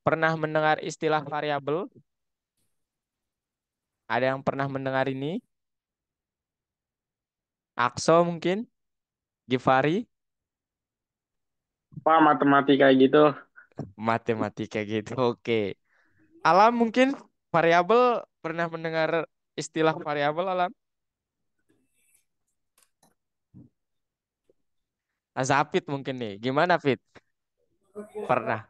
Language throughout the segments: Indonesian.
pernah mendengar istilah variabel? Ada yang pernah mendengar ini? Akso mungkin? Givari? Apa matematika gitu? Matematika gitu. Oke. Alam mungkin variabel pernah mendengar istilah variabel Alam? Azapit mungkin nih. Gimana Fit? Pernah.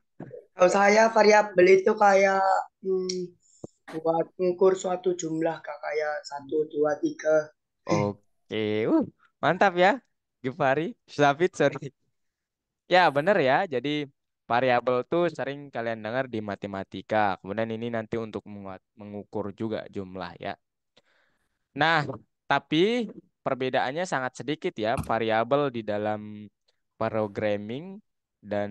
Kalau saya variabel itu kayak hmm, buat ngukur suatu jumlah Kak, kayak satu, dua, tiga. Oke. Mantap ya. Givari. Zapit, sorry. Ya, benar ya. Jadi variabel tuh sering kalian dengar di matematika. Kemudian ini nanti untuk mengukur juga jumlah ya. Nah, tapi perbedaannya sangat sedikit ya. Variabel di dalam programming dan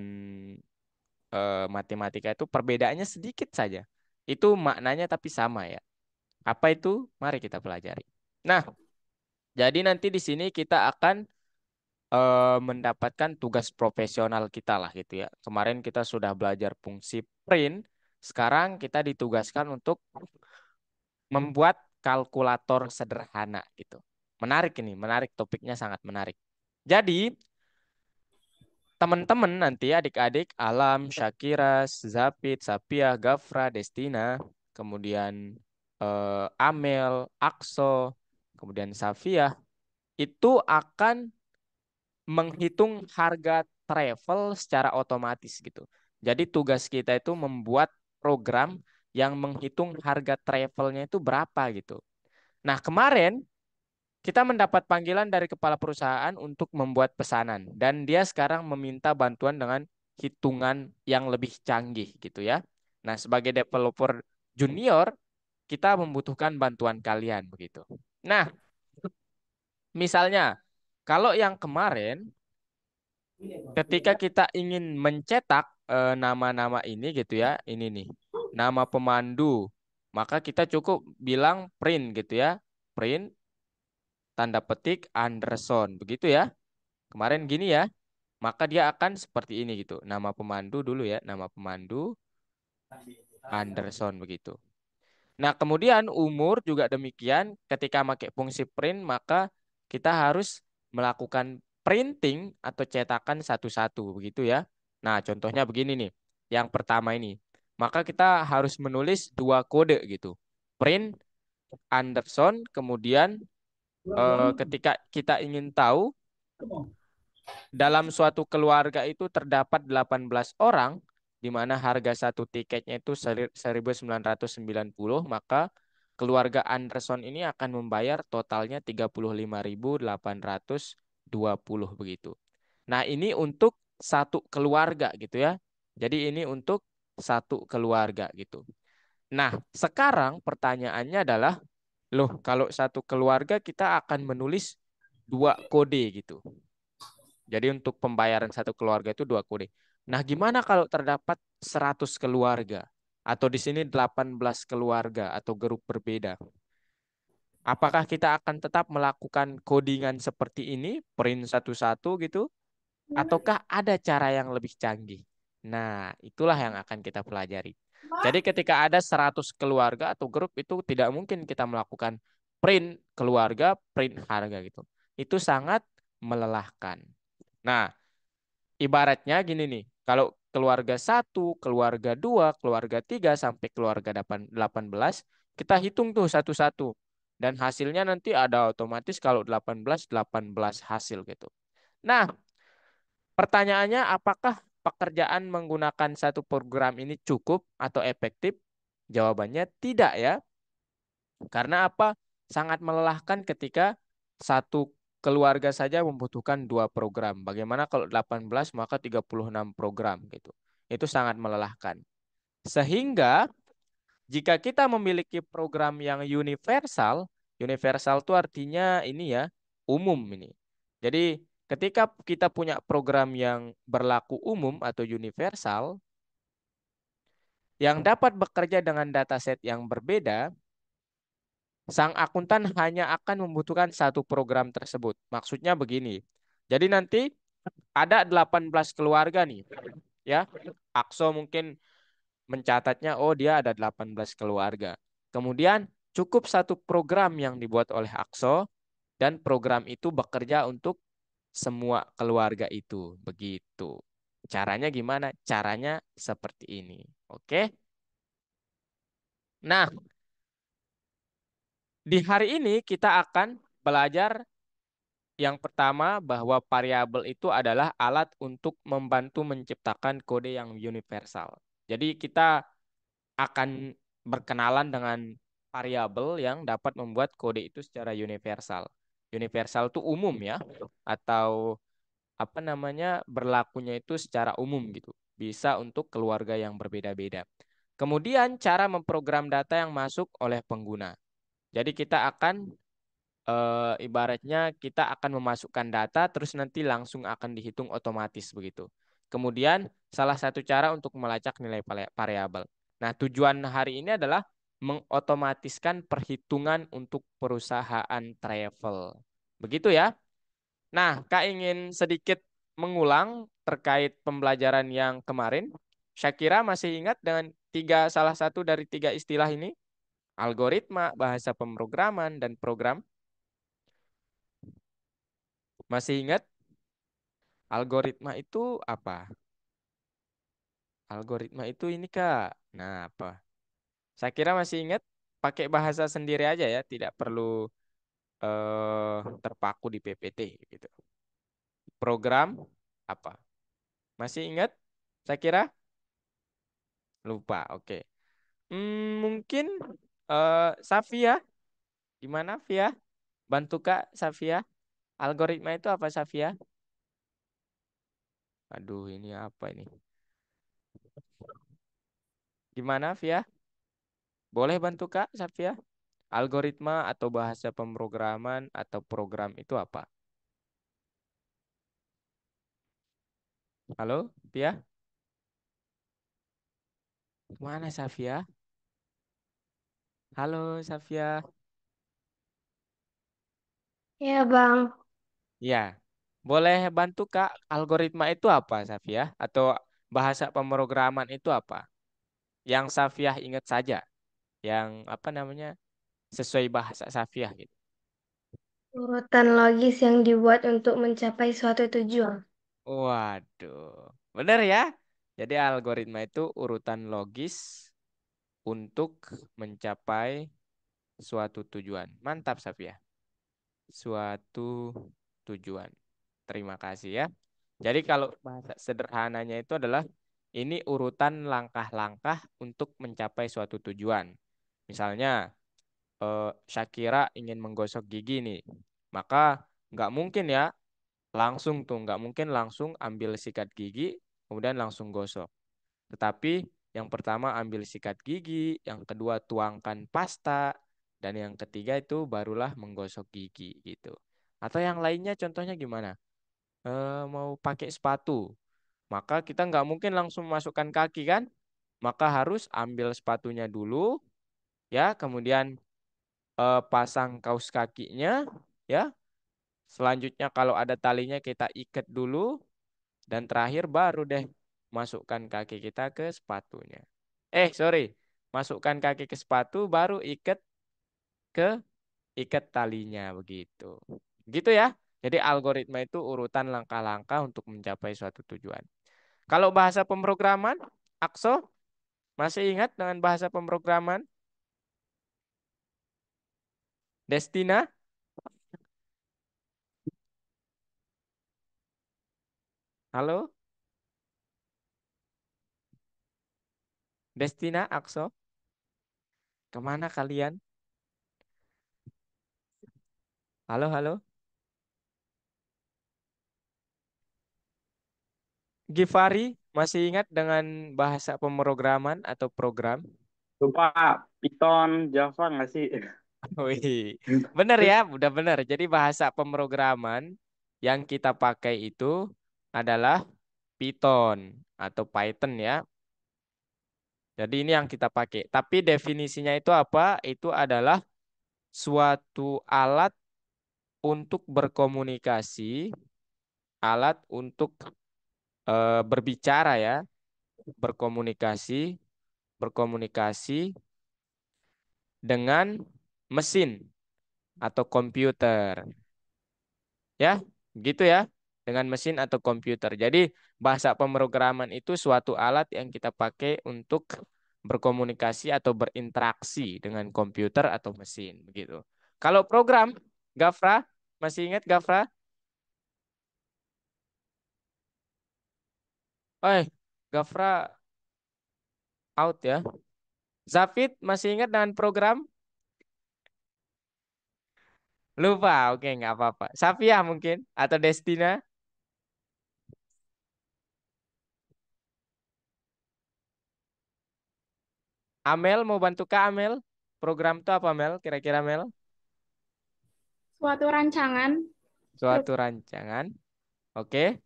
matematika itu perbedaannya sedikit saja. Itu maknanya tapi sama ya. Apa itu? Mari kita pelajari. Nah, jadi nanti di sini kita akan mendapatkan tugas profesional kita lah gitu ya. Kemarin kita sudah belajar fungsi print, sekarang kita ditugaskan untuk membuat kalkulator sederhana gitu. Menarik ini, menarik topiknya sangat menarik. Jadi, teman-teman nanti adik-adik Alam, Syakira, Zapid, Sapia, Gafra, Destina, kemudian Amel, Akso, kemudian Safia itu akan menghitung harga travel secara otomatis gitu. Jadi tugas kita itu membuat program yang menghitung harga travelnya itu berapa gitu. Nah, kemarin kita mendapat panggilan dari kepala perusahaan untuk membuat pesanan dan dia sekarang meminta bantuan dengan hitungan yang lebih canggih gitu ya. Nah, sebagai developer junior, kita membutuhkan bantuan kalian begitu. Nah, misalnya kalau yang kemarin ketika kita ingin mencetak nama-nama ini gitu ya, ini nih, nama pemandu, maka kita cukup bilang print gitu ya, print tanda petik Anderson, begitu ya. Kemarin gini ya, maka dia akan seperti ini gitu, nama pemandu dulu ya, nama pemandu Anderson begitu. Nah, kemudian umur juga demikian. Ketika pakai fungsi print, maka kita harus melakukan printing atau cetakan satu-satu, begitu ya. Nah, contohnya begini nih. Yang pertama ini, maka kita harus menulis dua kode gitu. Print Anderson, kemudian ketika kita ingin tahu dalam suatu keluarga itu terdapat 18 orang, di mana harga satu tiketnya itu 1.990, maka keluarga Anderson ini akan membayar totalnya 35.820 begitu. Nah, ini untuk satu keluarga gitu ya. Jadi ini untuk satu keluarga gitu. Nah, sekarang pertanyaannya adalah, loh, kalau satu keluarga kita akan menulis dua kode gitu. Jadi untuk pembayaran satu keluarga itu dua kode. Nah, gimana kalau terdapat 100 keluarga? Atau di sini 18 keluarga atau grup berbeda? Apakah kita akan tetap melakukan codingan seperti ini, print satu-satu gitu? Ataukah ada cara yang lebih canggih? Nah, itulah yang akan kita pelajari. Jadi ketika ada 100 keluarga atau grup itu tidak mungkin kita melakukan print keluarga, print harga gitu. Itu sangat melelahkan. Nah, ibaratnya gini nih, kalau keluarga satu, keluarga dua, keluarga tiga, sampai keluarga 18, kita hitung tuh satu-satu. Dan hasilnya nanti ada otomatis kalau 18, 18 hasil gitu. Nah, pertanyaannya apakah pekerjaan menggunakan satu program ini cukup atau efektif? Jawabannya tidak ya. Karena apa? Sangat melelahkan ketika satu keluarga saja membutuhkan dua program. Bagaimana kalau 18 maka 36 program gitu. Itu sangat melelahkan. Sehingga jika kita memiliki program yang universal, universal itu artinya ini ya, umum ini. Jadi ketika kita punya program yang berlaku umum atau universal yang dapat bekerja dengan dataset yang berbeda, sang akuntan hanya akan membutuhkan satu program tersebut. Maksudnya begini. Jadi nanti ada 18 keluarga nih, ya. Akso mungkin mencatatnya, oh dia ada 18 keluarga. Kemudian cukup satu program yang dibuat oleh Akso dan program itu bekerja untuk semua keluarga itu. Begitu. Caranya gimana? Caranya seperti ini. Oke. Nah, di hari ini kita akan belajar yang pertama bahwa variabel itu adalah alat untuk membantu menciptakan kode yang universal. Jadi kita akan berkenalan dengan variabel yang dapat membuat kode itu secara universal. Universal itu umum ya, atau apa namanya berlakunya itu secara umum gitu. Bisa untuk keluarga yang berbeda-beda. Kemudian cara memprogram data yang masuk oleh pengguna. Jadi kita akan ibaratnya kita akan memasukkan data terus nanti langsung akan dihitung otomatis begitu. Kemudian salah satu cara untuk melacak nilai variabel. Nah, tujuan hari ini adalah mengotomatiskan perhitungan untuk perusahaan travel. Begitu ya. Nah, Kak ingin sedikit mengulang terkait pembelajaran yang kemarin. Syakira masih ingat dengan salah satu dari tiga istilah ini? Algoritma, bahasa pemrograman, dan program. Masih ingat? Algoritma itu apa? Algoritma itu ini Kak. Nah, apa? Saya kira masih ingat pakai bahasa sendiri aja ya, tidak perlu terpaku di PPT gitu. Program apa? Masih ingat? Saya kira lupa. Oke. Mungkin Safia, gimana Via? Bantu Kak Safia. Algoritma itu apa Safia? Aduh, ini apa ini? Gimana Via? Boleh bantu Kak Safia? Algoritma atau bahasa pemrograman atau program itu apa? Halo, Pia? Mana Safia? Halo, Safia. Ya, Bang. Ya, boleh bantu Kak, algoritma itu apa, Safia? Atau bahasa pemrograman itu apa? Yang Safia ingat saja, yang apa namanya, sesuai bahasa Safia gitu. Urutan logis yang dibuat untuk mencapai suatu tujuan. Waduh, benar ya? Jadi algoritma itu urutan logis untuk mencapai suatu tujuan. Mantap, Safia. Suatu tujuan. Terima kasih ya. Jadi kalau bahasa sederhananya itu adalah ini urutan langkah-langkah untuk mencapai suatu tujuan. Misalnya Shakira ingin menggosok gigi nih, maka nggak mungkin ya langsung tuh, nggak mungkin langsung ambil sikat gigi kemudian langsung gosok. Tetapi yang pertama ambil sikat gigi, yang kedua tuangkan pasta, dan yang ketiga itu barulah menggosok gigi gitu. Atau yang lainnya contohnya gimana? Mau pakai sepatu, maka kita nggak mungkin langsung masukkan kaki kan? Maka harus ambil sepatunya dulu, ya, kemudian pasang kaos kakinya, ya. Selanjutnya kalau ada talinya kita ikat dulu, dan terakhir baru deh masukkan kaki kita ke sepatunya. Sorry, masukkan kaki ke sepatu, baru ke ikat talinya begitu. Gitu ya. Jadi algoritma itu urutan langkah-langkah untuk mencapai suatu tujuan. Kalau bahasa pemrograman, Akso, masih ingat dengan bahasa pemrograman? Destina? Halo? Destina, Akso? Kemana kalian? Halo, halo? Givari, masih ingat dengan bahasa pemrograman atau program? Lupa Python, Java nggak sih? Wih, benar ya, udah benar. Jadi bahasa pemrograman yang kita pakai itu adalah Python atau Python ya. Jadi ini yang kita pakai. Tapi definisinya itu apa? Itu adalah suatu alat untuk berkomunikasi, alat untuk berbicara ya, berkomunikasi berkomunikasi dengan mesin atau komputer. Ya, gitu ya. Dengan mesin atau komputer. Jadi bahasa pemrograman itu suatu alat yang kita pakai untuk berkomunikasi atau berinteraksi dengan komputer atau mesin begitu. Kalau program, Gafra, masih ingat Gafra? Gafra out ya. Zafid masih ingat dengan program? Lupa, oke nggak apa-apa. Safia mungkin atau Destina? Amel mau bantu Kak Amel? Program itu apa Mel? Kira-kira Mel? Suatu rancangan. Suatu rancangan. Oke,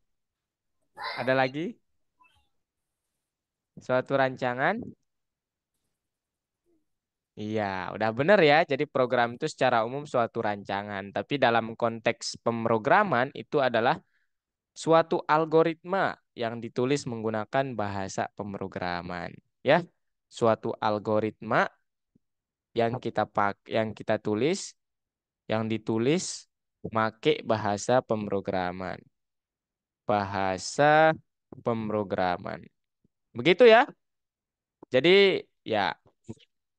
ada lagi? Suatu rancangan. Iya, udah bener ya. Jadi program itu secara umum suatu rancangan. Tapi dalam konteks pemrograman itu adalah suatu algoritma yang ditulis menggunakan bahasa pemrograman. Ya, suatu algoritma yang kita tulis, yang ditulis make bahasa pemrograman. Bahasa pemrograman. Begitu ya. Jadi ya,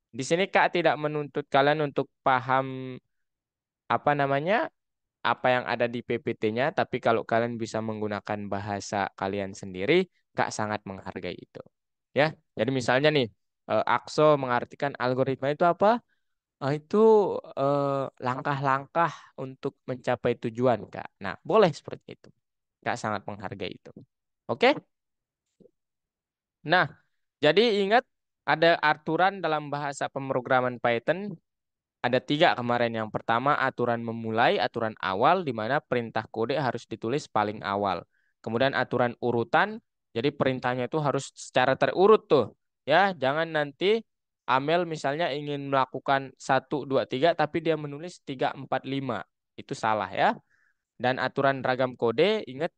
di sini Kak tidak menuntut kalian untuk paham apa namanya, apa yang ada di PPT-nya, tapi kalau kalian bisa menggunakan bahasa kalian sendiri, Kak sangat menghargai itu. Ya, jadi misalnya nih, Akso mengartikan algoritma itu apa? Itu langkah-langkah untuk mencapai tujuan, Kak. Nah, boleh seperti itu. Kak sangat menghargai itu. Oke? Nah, jadi ingat ada aturan dalam bahasa pemrograman Python. Ada tiga kemarin. Yang pertama aturan memulai, aturan awal, di mana perintah kode harus ditulis paling awal. Kemudian aturan urutan, jadi perintahnya itu harus secara terurut tuh. Ya, jangan nanti Amel misalnya ingin melakukan 1, 2, 3, tapi dia menulis 3, 4, 5. Itu salah ya. Dan aturan ragam kode, ingat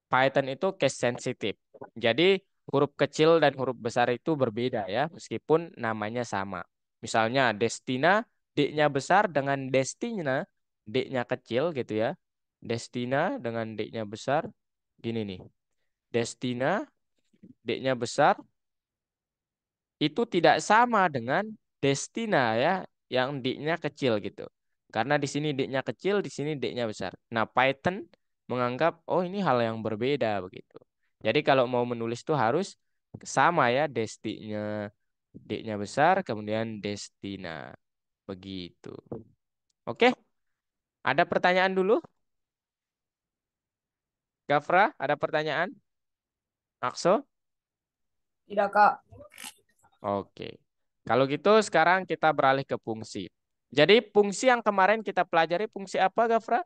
Python itu case sensitif. Jadi huruf kecil dan huruf besar itu berbeda ya, meskipun namanya sama. Misalnya Destina, D-nya besar dengan Destina, D-nya kecil gitu ya. Destina dengan D-nya besar, gini nih. Destina, D-nya besar, itu tidak sama dengan Destina ya, yang D-nya kecil gitu. Karena di sini D-nya kecil, di sini D-nya besar. Nah, Python menganggap oh ini hal yang berbeda begitu. Jadi kalau mau menulis tuh harus sama ya, Destinya D-nya besar, kemudian Destina. Begitu. Oke, ada pertanyaan dulu? Gafra, ada pertanyaan? Akso? Tidak, Kak. Oke. Kalau gitu sekarang kita beralih ke fungsi. Jadi fungsi yang kemarin kita pelajari fungsi apa, Gafra?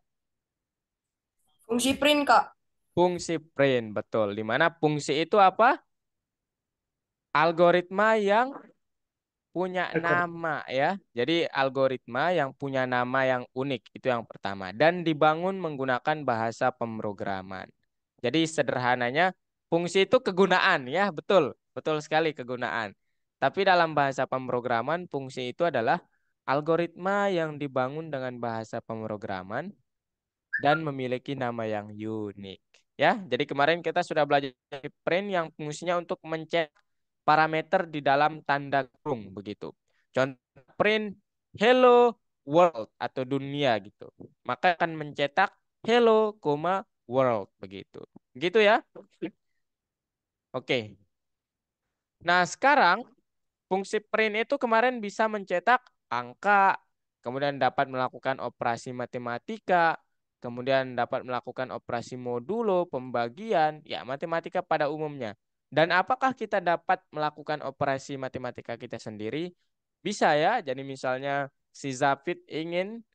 Fungsi print, Kak. Fungsi print, betul. Di mana fungsi itu apa? Algoritma yang punya nama ya. Jadi algoritma yang punya nama yang unik itu yang pertama dan dibangun menggunakan bahasa pemrograman. Jadi sederhananya fungsi itu kegunaan ya, betul. Betul sekali kegunaan. Tapi dalam bahasa pemrograman fungsi itu adalah algoritma yang dibangun dengan bahasa pemrograman dan memiliki nama yang unik. Ya, jadi kemarin kita sudah belajar print yang fungsinya untuk mencetak parameter di dalam tanda kurung begitu. Contoh print hello world atau dunia gitu. Maka akan mencetak hello, world begitu. Gitu ya. Oke. Nah, sekarang fungsi print itu kemarin bisa mencetak angka, kemudian dapat melakukan operasi matematika, kemudian dapat melakukan operasi modulo, pembagian, ya matematika pada umumnya. Dan apakah kita dapat melakukan operasi matematika kita sendiri? Bisa ya, jadi misalnya si Zafid ingin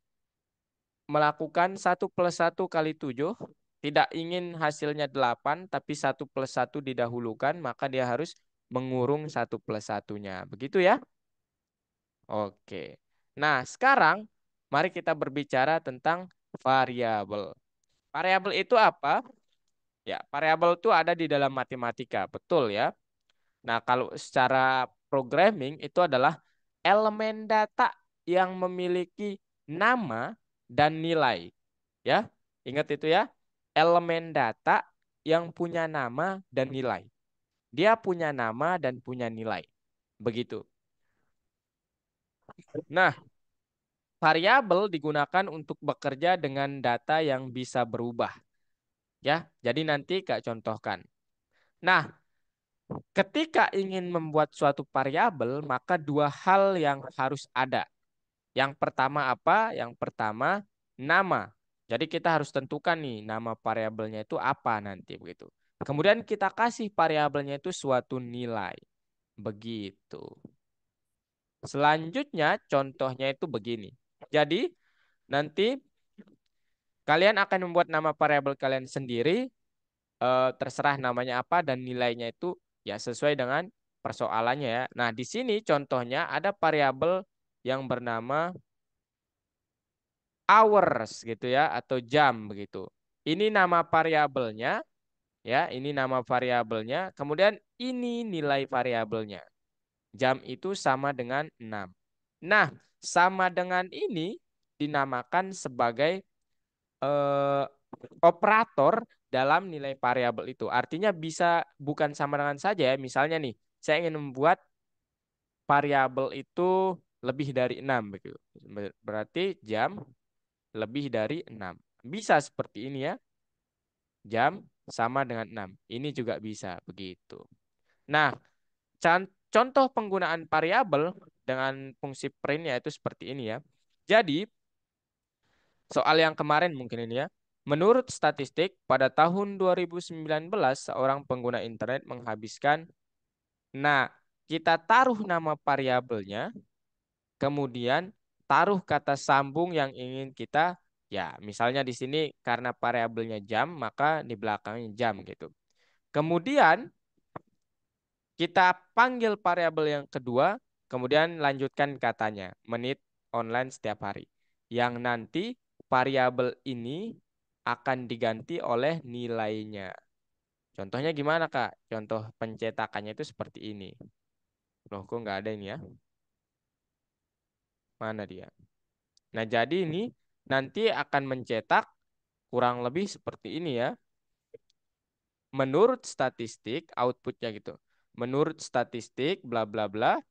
melakukan 1 + 1 × 7, tidak ingin hasilnya 8, tapi 1 + 1 didahulukan, maka dia harus mengurung 1 + 1-nya. Begitu ya? Oke. Nah, sekarang mari kita berbicara tentang variabel. Variabel itu apa? Ya, variabel itu ada di dalam matematika, betul ya. Nah, kalau secara programming itu adalah elemen data yang memiliki nama dan nilai. Ya, ingat itu ya. Elemen data yang punya nama dan nilai. Dia punya nama dan punya nilai. Begitu. Nah, variabel digunakan untuk bekerja dengan data yang bisa berubah. Ya, jadi nanti Kak contohkan. Nah, ketika ingin membuat suatu variabel, maka dua hal yang harus ada. Yang pertama apa? Yang pertama nama. Jadi kita harus tentukan nih nama variabelnya itu apa nanti begitu. Kemudian kita kasih variabelnya itu suatu nilai. Begitu. Selanjutnya contohnya itu begini. Jadi nanti kalian akan membuat nama variabel kalian sendiri, terserah namanya apa dan nilainya itu ya sesuai dengan persoalannya ya. Nah, di sini contohnya ada variabel yang bernama hours gitu ya atau jam begitu. Ini nama variabelnya ya, ini nama variabelnya. Kemudian ini nilai variabelnya. Jam itu sama dengan 6. Nah, sama dengan ini dinamakan sebagai eh, operator dalam nilai variabel itu. Artinya bisa bukan sama dengan saja ya. Misalnya nih, saya ingin membuat variabel itu lebih dari 6 begitu. Berarti jam lebih dari 6. Bisa seperti ini ya. Jam sama dengan 6. Ini juga bisa begitu. Nah, contoh penggunaan variabel dengan fungsi print yaitu seperti ini ya. Jadi, soal yang kemarin mungkin ini ya. Menurut statistik, pada tahun 2019 seorang pengguna internet menghabiskan, nah, kita taruh nama variabelnya, kemudian taruh kata sambung yang ingin kita, ya, misalnya di sini karena variabelnya jam, maka di belakangnya jam gitu. Kemudian kita panggil variabel yang kedua, kemudian lanjutkan katanya, menit online setiap hari. Yang nanti variabel ini akan diganti oleh nilainya. Contohnya gimana, Kak? Contoh pencetakannya itu seperti ini. Loh, kok nggak ada ini ya? Mana dia? Nah, jadi ini nanti akan mencetak kurang lebih seperti ini ya. Menurut statistik, outputnya gitu. Menurut statistik, bla bla bla,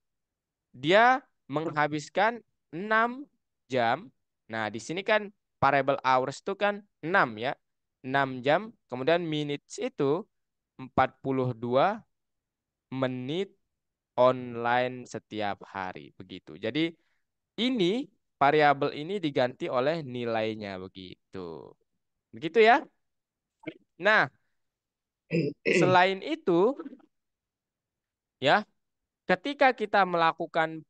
dia menghabiskan 6 jam. Nah, di sini kan variable hours itu kan 6 ya. 6 jam, kemudian minutes itu 42 menit online setiap hari begitu. Jadi ini variabel ini diganti oleh nilainya begitu. Begitu ya. Nah, selain itu ya, ketika kita melakukan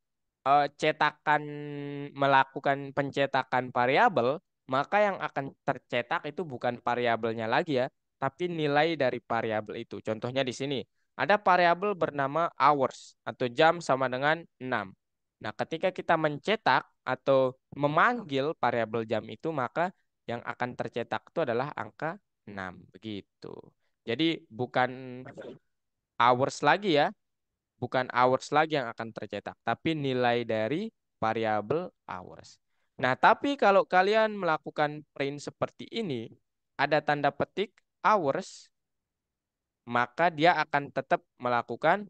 pencetakan variabel, maka yang akan tercetak itu bukan variabelnya lagi ya, tapi nilai dari variabel itu. Contohnya di sini, ada variabel bernama hours atau jam sama dengan 6. Nah, ketika kita mencetak atau memanggil variabel jam itu, maka yang akan tercetak itu adalah angka 6. Begitu. Jadi bukan hours lagi ya, bukan hours lagi yang akan tercetak, tapi nilai dari variabel hours. Nah, tapi kalau kalian melakukan print seperti ini, ada tanda petik hours, maka dia akan tetap melakukan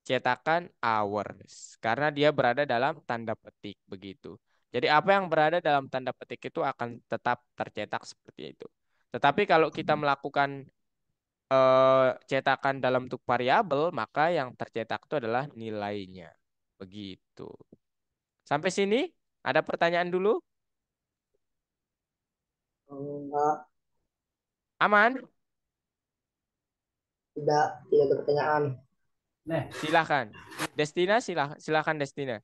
cetakan hours karena dia berada dalam tanda petik begitu. Jadi apa yang berada dalam tanda petik itu akan tetap tercetak seperti itu. Tetapi kalau kita melakukan cetakan dalam bentuk variabel, maka yang tercetak itu adalah nilainya. Begitu. Sampai sini ada pertanyaan dulu? Enggak, Aman? tidak ada pertanyaan. Silakan. Destina, silakan Destina.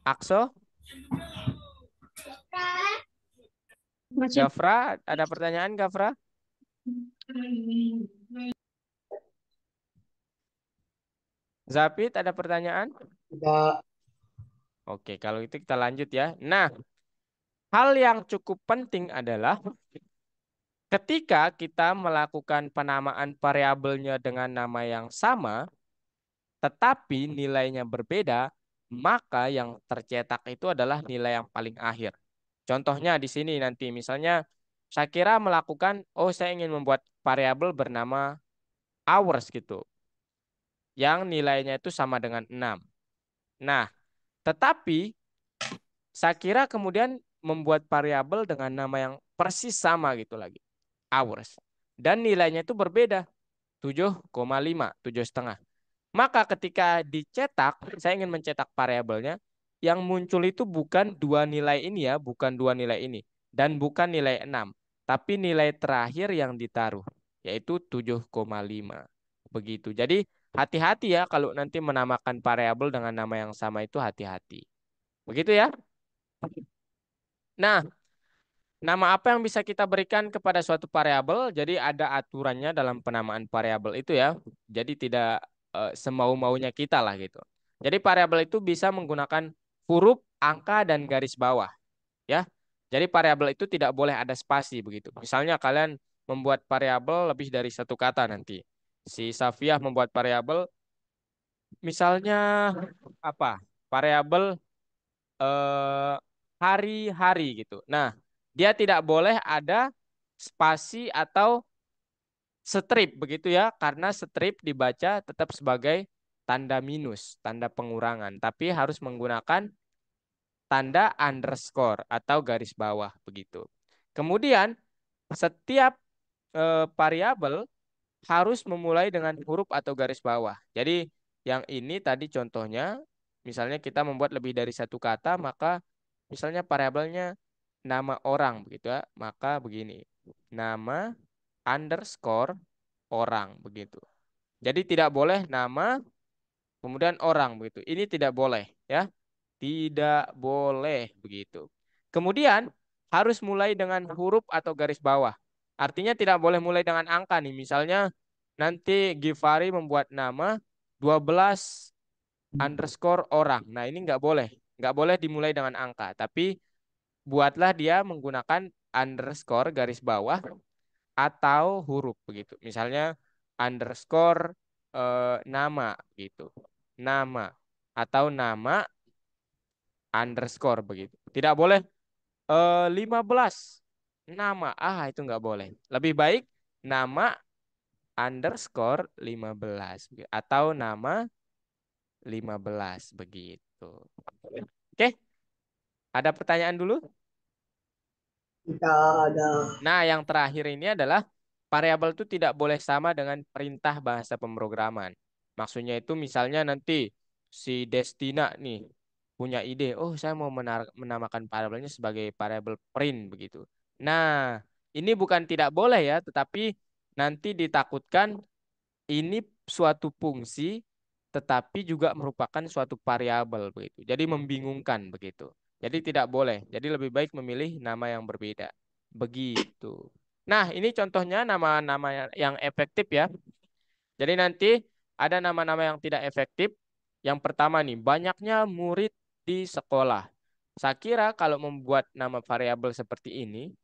Akso, Masih Gafra, ada pertanyaan Gafra? Zapit, ada pertanyaan? Tidak. Oke, kalau itu kita lanjut ya. Nah, hal yang cukup penting adalah Ketika kita melakukan penamaan variabelnya dengan nama yang sama, tetapi nilainya berbeda, maka yang tercetak itu adalah nilai yang paling akhir. Contohnya di sini nanti, misalnya saya kira melakukan, saya ingin membuat variabel bernama hours gitu, yang nilainya itu sama dengan 6. Nah, tetapi saya kira kemudian membuat variabel dengan nama yang persis sama gitu lagi, hours. Dan nilainya itu berbeda, 7,5, 7,5. Maka ketika dicetak, saya ingin mencetak variabelnya, yang muncul itu bukan dua nilai ini ya, bukan dua nilai ini. Dan bukan nilai 6, tapi nilai terakhir yang ditaruh, yaitu 7,5. Begitu. Jadi hati-hati ya kalau nanti menamakan variabel dengan nama yang sama itu hati-hati. Begitu ya. Nah, nama apa yang bisa kita berikan kepada suatu variabel? Jadi ada aturannya dalam penamaan variabel itu ya. Jadi tidak semau-maunya kita lah gitu. Jadi variabel itu bisa menggunakan huruf, angka, dan garis bawah ya. Jadi variabel itu tidak boleh ada spasi begitu. Misalnya kalian membuat variabel lebih dari satu kata nanti. Si Safiah membuat variabel misalnya apa? Variabel eh, hari-hari gitu. Nah, dia tidak boleh ada spasi atau strip begitu ya, karena strip dibaca tetap sebagai tanda minus, tanda pengurangan, tapi harus menggunakan tanda underscore atau garis bawah begitu. Kemudian setiap variabel harus memulai dengan huruf atau garis bawah. Jadi yang ini tadi contohnya, misalnya kita membuat lebih dari satu kata, maka misalnya variabelnya nama orang begitu ya, maka begini, nama underscore orang begitu. Jadi tidak boleh nama kemudian orang begitu. Ini tidak boleh ya, tidak boleh begitu. Kemudian harus mulai dengan huruf atau garis bawah. Artinya tidak boleh mulai dengan angka nih. Misalnya nanti Givari membuat nama 12 underscore orang. Nah ini nggak boleh. Nggak boleh dimulai dengan angka. Tapi buatlah dia menggunakan underscore garis bawah atau huruf begitu. Misalnya underscore nama gitu. Nama atau nama underscore begitu. Tidak boleh 15 nama. Itu nggak boleh. Lebih baik nama underscore 15 atau nama 15 begitu. Oke, ada pertanyaan dulu? Kita ada. Nah, yang terakhir ini adalah variabel itu tidak boleh sama dengan perintah bahasa pemrograman. Maksudnya itu misalnya nanti si Destina nih punya ide, saya mau menamakan variabelnya sebagai variabel print begitu. Nah, ini bukan tidak boleh ya, tetapi nanti ditakutkan ini suatu fungsi tetapi juga merupakan suatu variabel begitu. Jadi membingungkan begitu. Jadi tidak boleh. Jadi lebih baik memilih nama yang berbeda. Begitu. Nah, ini contohnya nama-nama yang efektif ya. Jadi nanti ada nama-nama yang tidak efektif. Yang pertama nih, banyaknya murid di sekolah. Saya kira kalau membuat nama variabel seperti ini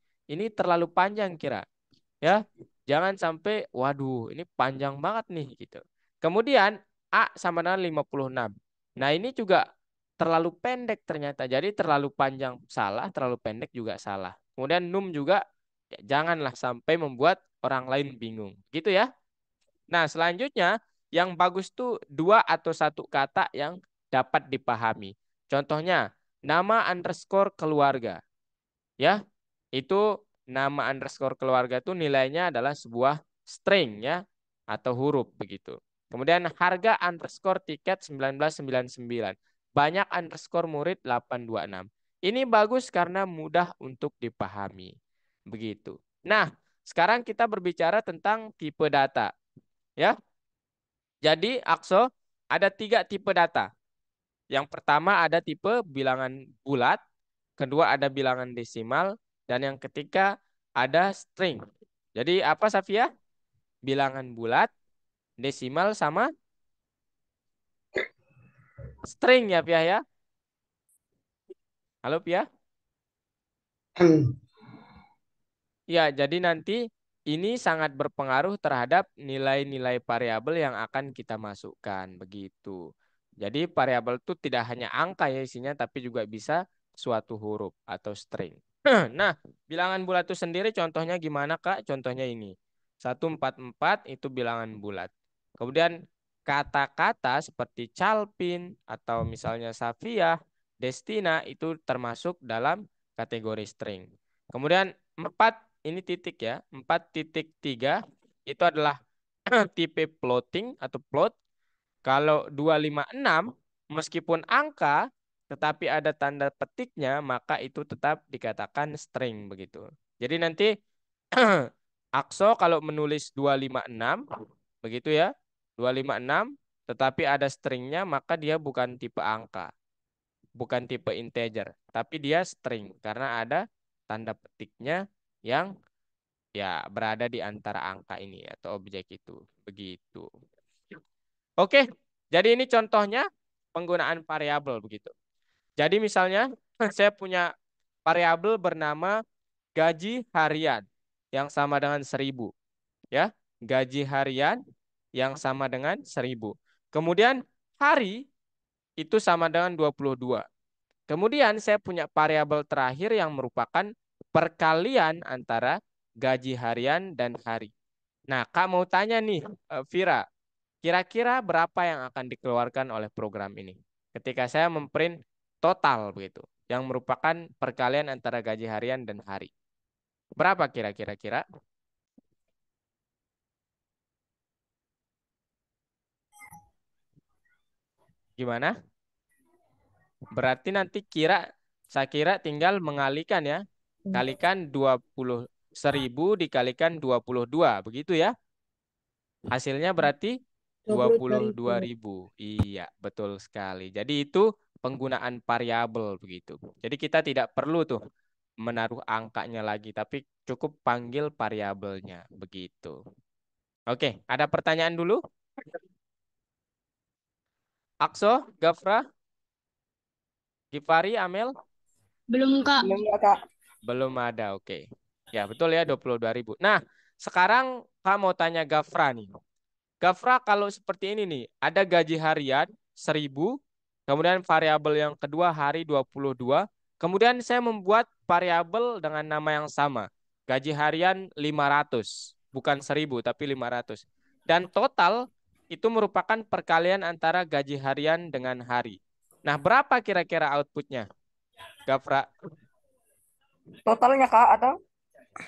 terlalu panjang kira. Ya, jangan sampai, waduh, ini panjang banget nih gitu. Kemudian A sama dengan 56. Nah, ini juga terlalu pendek ternyata. Jadi terlalu panjang salah, terlalu pendek juga salah. Kemudian num juga ya, janganlah sampai membuat orang lain bingung. Gitu ya. Nah, selanjutnya yang bagus tuh dua atau satu kata yang dapat dipahami. Contohnya, nama underscore keluarga. Ya, itu nama underscore keluarga itu nilainya adalah sebuah string ya, atau huruf begitu. Kemudian harga underscore tiket 1999. Banyak underscore murid 826. Ini bagus karena mudah untuk dipahami. Begitu. Nah, sekarang kita berbicara tentang tipe data. Ya, jadi Akso ada 3 tipe data. Yang pertama ada tipe bilangan bulat, kedua ada bilangan desimal, dan yang ketiga ada string. Jadi apa Safia? Bilangan bulat, desimal sama string ya Pia ya? Halo Pia? Ya, jadi nanti ini sangat berpengaruh terhadap nilai-nilai variabel yang akan kita masukkan begitu. Jadi variabel itu tidak hanya angka ya isinya, tapi juga bisa suatu huruf atau string. Nah, bilangan bulat itu sendiri contohnya gimana Kak? Contohnya ini. 144 itu bilangan bulat. Kemudian kata-kata seperti Calvin atau misalnya Safiah, Destina itu termasuk dalam kategori string. Kemudian 4 ini titik ya. 4.3 itu adalah tipe floating atau float. Kalau 256 meskipun angka tetapi ada tanda petiknya maka itu tetap dikatakan string begitu. Jadi nanti Akso kalau menulis 256 begitu ya. 256 tetapi ada stringnya maka dia bukan tipe angka. Bukan tipe integer, tapi dia string karena ada tanda petiknya yang ya berada di antara angka ini atau objek itu. Begitu. Oke, jadi ini contohnya penggunaan variabel begitu. Jadi misalnya saya punya variabel bernama gaji harian yang sama dengan 1.000. Ya, gaji harian yang sama dengan 1.000. Kemudian hari itu sama dengan 22. Kemudian saya punya variabel terakhir yang merupakan perkalian antara gaji harian dan hari. Nah, Kak mau tanya nih, Vira, kira-kira berapa yang akan dikeluarkan oleh program ini? Ketika saya memprint total begitu, yang merupakan perkalian antara gaji harian dan hari. Berapa kira-kira? Gimana? Berarti nanti saya kira tinggal mengalikan ya. Kalikan 1.000 dikalikan 22, begitu ya. Hasilnya berarti 22.000. Iya, betul sekali. Jadi itu penggunaan variabel begitu. Jadi kita tidak perlu tuh menaruh angkanya lagi, tapi cukup panggil variabelnya begitu. Oke, ada pertanyaan dulu? Akso, Gafra, Gifari, Amel? Belum, Kak. Belum ya, Kak? Belum ada, oke. Ya, betul ya 22.000. Nah, sekarang Kak mau tanya Gafra nih. Gafra kalau seperti ini nih, ada gaji harian 1.000, kemudian variabel yang kedua hari 22, kemudian saya membuat variabel dengan nama yang sama. Gaji harian 500, bukan 1.000 tapi 500. Dan total itu merupakan perkalian antara gaji harian dengan hari. Nah, berapa kira-kira outputnya, Gafra? Totalnya, Kak, atau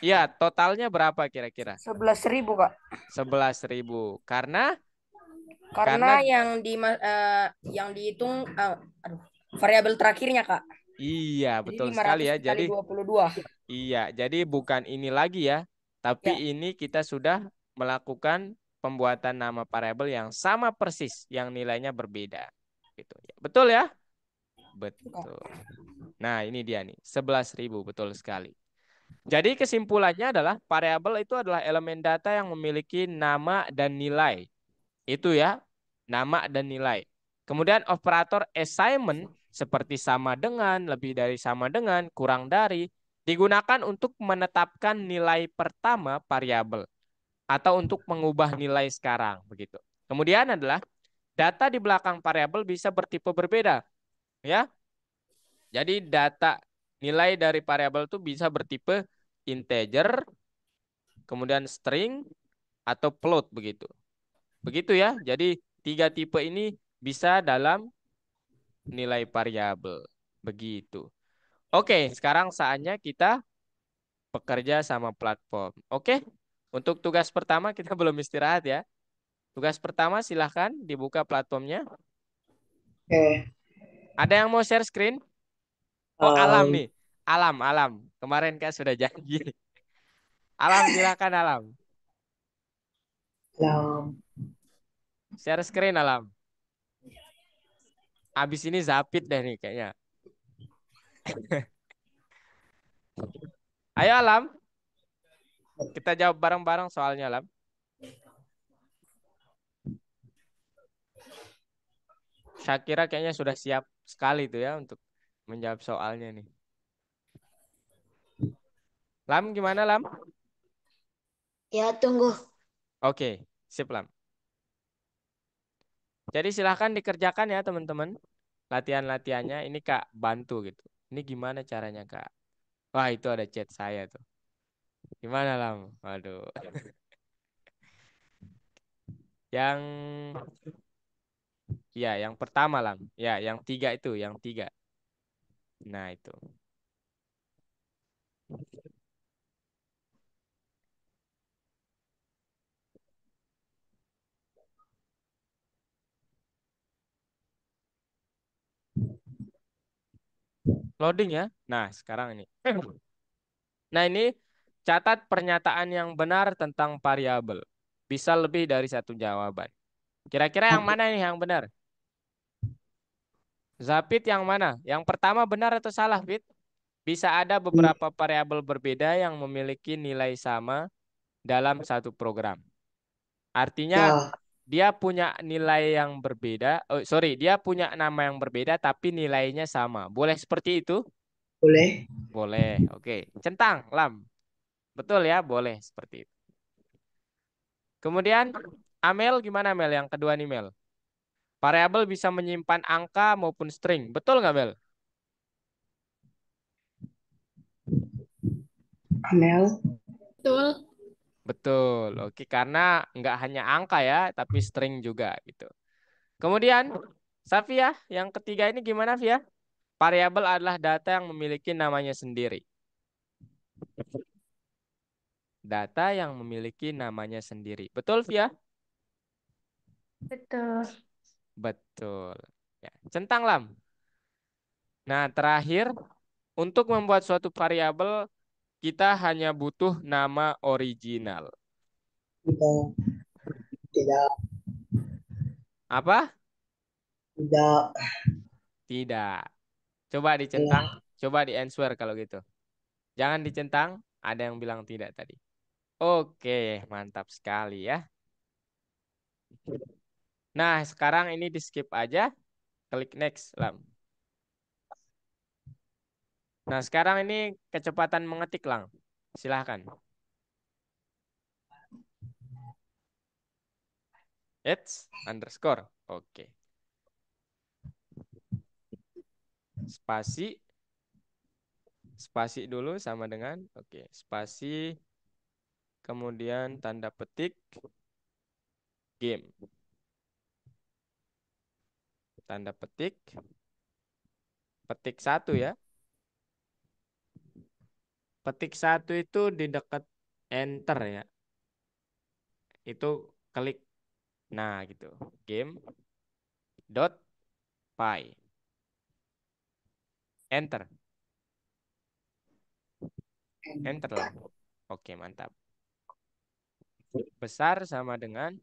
Iya, totalnya berapa kira-kira? 11.000, Kak? 11.000. Karena Karena yang dihitung aduh, variabel terakhirnya, Kak. iya, Jadi betul 500 sekali ya. dikali Jadi 22. iya, jadi bukan ini lagi ya, tapi Ya. ini kita sudah melakukan pembuatan nama variabel yang sama persis, yang nilainya berbeda. Gitu. Betul ya? Betul. Nah, ini dia nih, 11.000, betul sekali. Jadi kesimpulannya adalah variabel itu adalah elemen data yang memiliki nama dan nilai. Itu ya, nama dan nilai. Kemudian operator assignment seperti sama dengan, lebih dari sama dengan, kurang dari, digunakan untuk menetapkan nilai pertama variabel atau untuk mengubah nilai sekarang begitu. Kemudian adalah data di belakang variabel bisa bertipe berbeda, ya. Jadi data nilai dari variabel itu bisa bertipe integer, kemudian string atau float begitu. Begitu ya. Jadi tiga tipe ini bisa dalam nilai variabel. Begitu. Oke, sekarang saatnya kita bekerja sama platform. Oke. Untuk tugas pertama kita belum istirahat ya. Tugas pertama silahkan dibuka platformnya. Oke. Ada yang mau share screen? Oh, Alam nih. Alam. Kemarin kan sudah janji. Alam silahkan Alam. Dalam. Share screen Alam. Abis ini Zapit deh nih kayaknya. Ayo Alam. Kita jawab bareng-bareng soalnya Alam. Syakira kayaknya sudah siap sekali tuh ya untuk menjawab soalnya nih. Lam gimana Lam? Ya, tunggu. Oke, sip Lam. Jadi silahkan dikerjakan ya teman-teman. Latihan-latihannya ini Kak bantu gitu. Ini gimana caranya Kak? Wah itu ada chat saya tuh. Gimana Lam? Waduh. Yang ya yang pertama Lam. Ya yang tiga itu, yang tiga. Nah itu. Loading ya. Nah sekarang ini. Nah ini catat pernyataan yang benar tentang variabel. Bisa lebih dari satu jawaban. Kira-kira yang mana nih yang benar? Zapit yang mana? Yang pertama benar atau salah, Fit? Bisa ada beberapa variabel berbeda yang memiliki nilai sama dalam satu program. Artinya Ya, dia punya nilai yang berbeda. Oh, sorry, dia punya nama yang berbeda tapi nilainya sama. Boleh seperti itu? boleh. Boleh. Oke. Centang, Lam. Betul ya, boleh seperti itu. Kemudian Amel gimana Mel? Yang kedua nih Mel. Variabel bisa menyimpan angka maupun string. Betul nggak Mel? Amel. Betul. Betul. Oke, karena nggak hanya angka ya, tapi string juga gitu. Kemudian, Safia, yang ketiga ini gimana, Via? Variabel adalah data yang memiliki namanya sendiri. Data yang memiliki namanya sendiri. Betul, Via? Betul. Betul. Ya, centang, Lam. Nah, terakhir, untuk membuat suatu variabel, kita hanya butuh nama original. Tidak, tidak, Apa? tidak. Tidak. Coba dicentang, Ya, coba di-answer kalau gitu. Jangan dicentang, ada yang bilang tidak tadi. Oke, mantap sekali ya. Nah, sekarang ini di skip aja, klik next, Lam. Nah, sekarang ini kecepatan mengetik, Lang. Silahkan. It's underscore. Oke. Spasi. Spasi dulu sama dengan. Oke. Spasi. Kemudian tanda petik. Game. Tanda petik. Petik satu ya. Petik satu itu di dekat enter ya. Itu klik. Nah, gitu. Game. Dot. Py. Enter. Enter lah. Oke, mantap. Besar sama dengan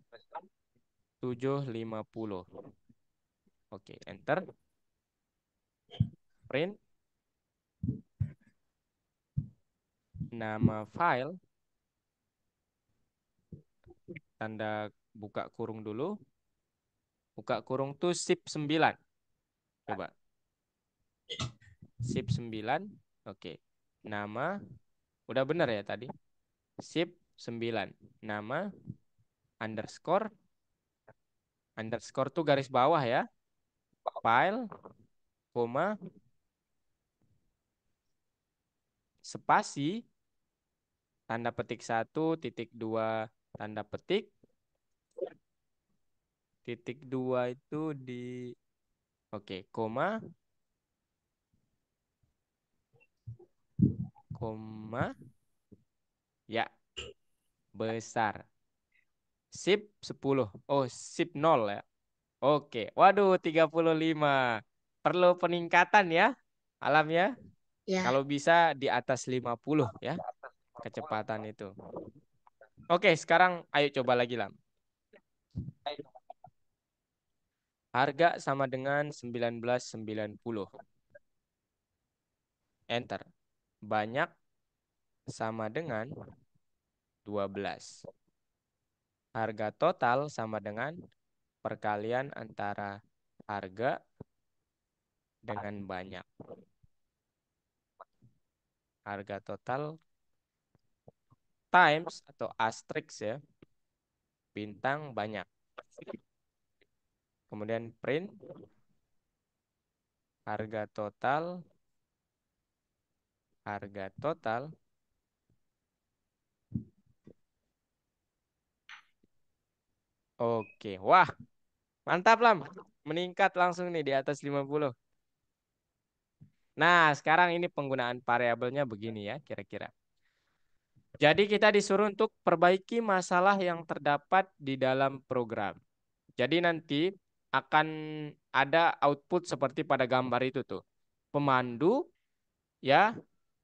750. Oke, enter. Print. Nama file. Tanda buka kurung dulu. Buka kurung tuh zip 9. Coba. Zip 9. Oke. Nama. Udah benar ya tadi. Zip 9. Nama. Underscore. Underscore tuh garis bawah ya. File. Koma. Spasi. Tanda petik 1, titik 2, tanda petik. Titik 2 itu di... Oke, koma. Koma. Ya, besar. Sip 10. Oh, sip 0 ya. Oke. Waduh, 35. Perlu peningkatan ya, Alam ya. Ya. Kalau bisa di atas 50 ya, kecepatan itu. Oke, sekarang ayo coba lagi, Lam. Harga sama dengan 1990. Enter. Banyak sama dengan 12. Harga total sama dengan perkalian antara harga dengan banyak. Harga total times atau asterisk ya. Bintang banyak. Kemudian print harga total. Harga total. Oke. Wah, mantap Lam. Meningkat langsung nih di atas 50. Nah, sekarang ini penggunaan variabelnya begini ya kira-kira. Jadi kita disuruh untuk perbaiki masalah yang terdapat di dalam program. Jadi nanti akan ada output seperti pada gambar itu tuh. Pemandu ya,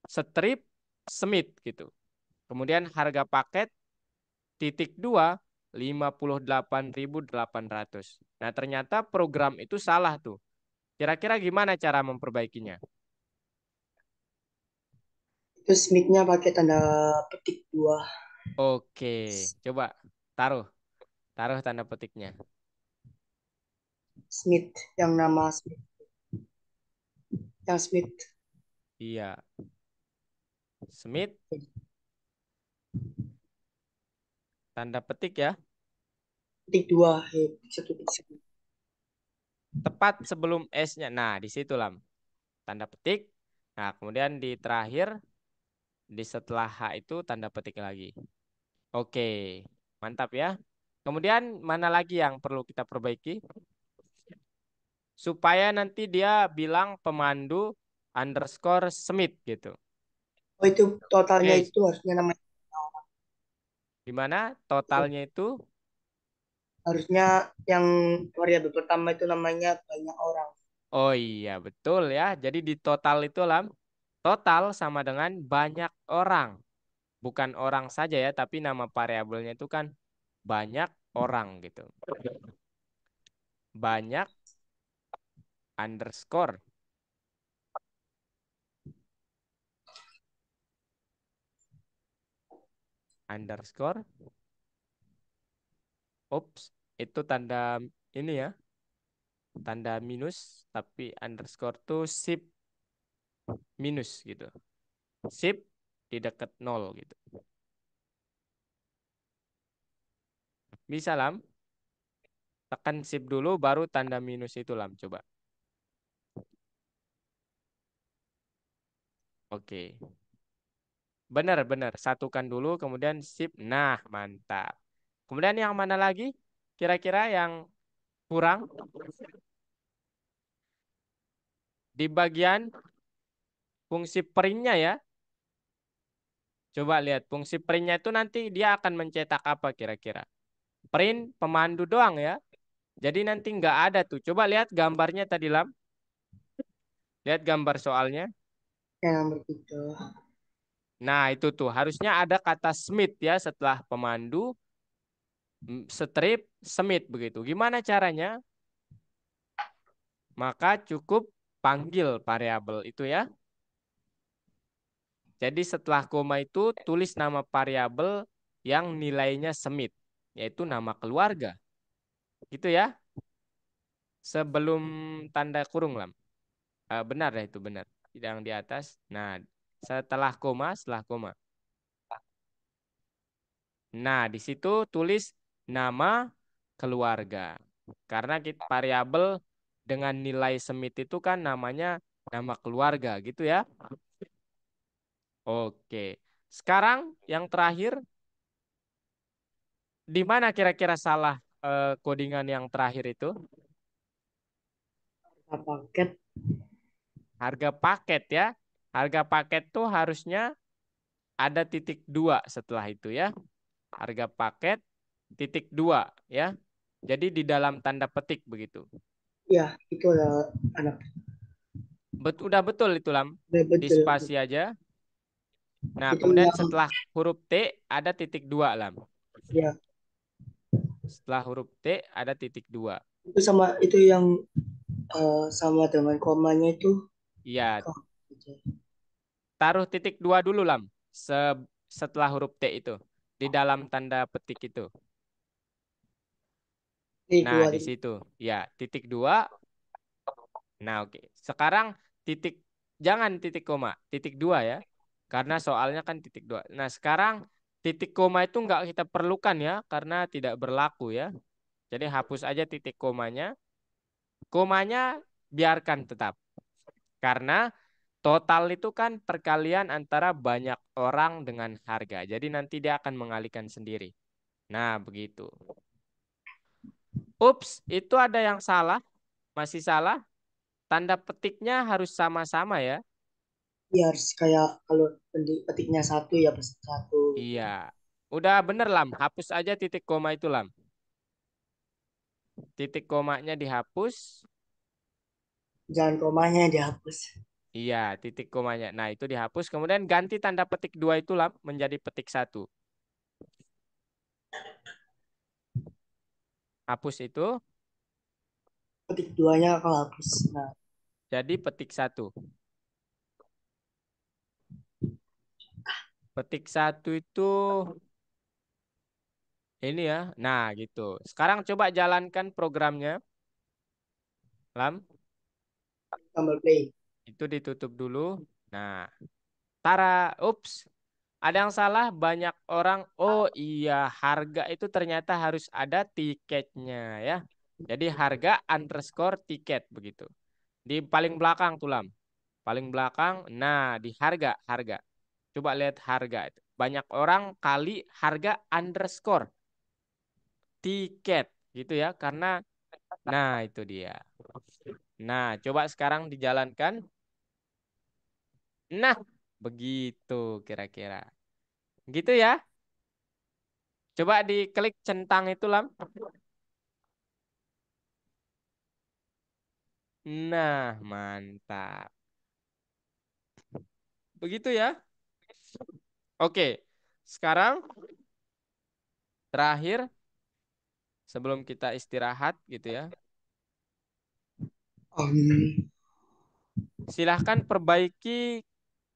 strip, submit gitu. Kemudian harga paket titik 2 58.800. Nah, ternyata program itu salah tuh. Kira-kira gimana cara memperbaikinya? Itu Smith-nya pakai tanda petik 2. Oke, coba taruh. Taruh tanda petiknya. Smith, yang nama Smith. Yang Smith. Iya. Smith, tanda petik ya. Petik 2. Satu petik. Tepat sebelum S-nya. Nah, di situ Lam. Tanda petik. Nah, kemudian di terakhir, di setelah H itu tanda petik lagi. Oke, mantap ya. Kemudian mana lagi yang perlu kita perbaiki? Supaya nanti dia bilang pemandu underscore Smith gitu. Oh, itu totalnya Oke, itu harusnya namanya. di mana totalnya itu? Harusnya yang variabel pertama itu namanya banyak orang. Oh iya, betul ya. Jadi di total itu Lam, total sama dengan banyak orang. Bukan orang saja ya, tapi nama variabelnya itu kan banyak orang gitu. Banyak underscore. Underscore. Ups, itu tanda ini ya. Tanda minus, tapi underscore tuh sip minus gitu. Sip di dekat nol gitu. Bisa Lam? Tekan sip dulu baru tanda minus itu Lam. Coba. Oke. Benar-benar. Satukan dulu kemudian sip. Nah, mantap. Kemudian yang mana lagi? Kira-kira yang kurang? Di bagian fungsi printnya ya. Coba lihat fungsi printnya itu nanti dia akan mencetak apa kira-kira? Print pemandu doang ya. Jadi nanti nggak ada tuh. Coba lihat gambarnya tadi Lam. Lihat gambar soalnya. Yang nomor 3. Nah itu tuh harusnya ada kata Smith ya setelah pemandu. Strip Smith begitu. Gimana caranya? Maka cukup panggil variabel itu ya. Jadi setelah koma itu tulis nama variabel yang nilainya Smith. Yaitu nama keluarga. Gitu ya. Sebelum tanda kurung Lam. Benar ya itu benar. Yang di atas. Nah, setelah koma. Nah, di situ tulis nama keluarga. Karena variabel dengan nilai Smith itu kan namanya nama keluarga gitu ya. Oke. Sekarang yang terakhir, di mana kira-kira salah codingan yang terakhir itu? Paket. Harga paket ya. Harga paket tuh harusnya ada titik 2 setelah itu ya. Harga paket titik 2 ya. Jadi di dalam tanda petik begitu. Ya, itu ada anak. Udah betul itu Lam. Udah Di betul. spasi aja. Nah, Itu kemudian yang setelah huruf T ada titik 2 Lam. ya, Setelah huruf T ada titik 2. itu sama itu yang sama dengan komanya itu. Iya, Oh, taruh titik 2 dulu Lam. Setelah huruf T itu. Di dalam tanda petik itu. ini Nah, dua di situ. Ya, titik 2. Nah, oke. Sekarang titik, jangan titik koma. Titik 2 ya. Karena soalnya kan titik 2. Nah, sekarang titik koma itu nggak kita perlukan ya, karena tidak berlaku ya. Jadi hapus aja titik komanya. Komanya biarkan tetap. Karena total itu kan perkalian antara banyak orang dengan harga. Jadi nanti dia akan mengalihkan sendiri. Nah, begitu. Ups, itu ada yang salah. Masih salah. Tanda petiknya harus sama-sama ya. Ya harus kayak kalau petiknya satu ya plus satu. Iya. Udah bener, Lam. Hapus aja titik koma itu, Lam. Titik komanya dihapus. Jangan komanya dihapus. Iya, titik komanya. Nah, itu dihapus. Kemudian ganti tanda petik 2 itu, Lam, menjadi petik 1. Hapus itu Petik duanya kalau hapus. Nah, jadi petik 1. Petik 1 itu ini ya. Nah, gitu. Sekarang coba jalankan programnya, Lam. tombol play. Itu ditutup dulu. Nah, tara, ups. Ada yang salah, banyak orang. Oh iya, harga itu ternyata harus ada tiketnya ya. Jadi harga underscore tiket begitu. Di paling belakang tuh, Lam. Paling belakang. Nah, di harga, harga. Coba lihat harga itu. Banyak orang kali harga underscore tiket gitu ya. Karena, nah itu dia. Nah, coba sekarang dijalankan. Nah, begitu kira-kira. Gitu ya. Coba diklik centang itu, Lam. Nah, mantap. Begitu ya. Oke. Sekarang terakhir sebelum kita istirahat gitu ya. Um, Silahkan perbaiki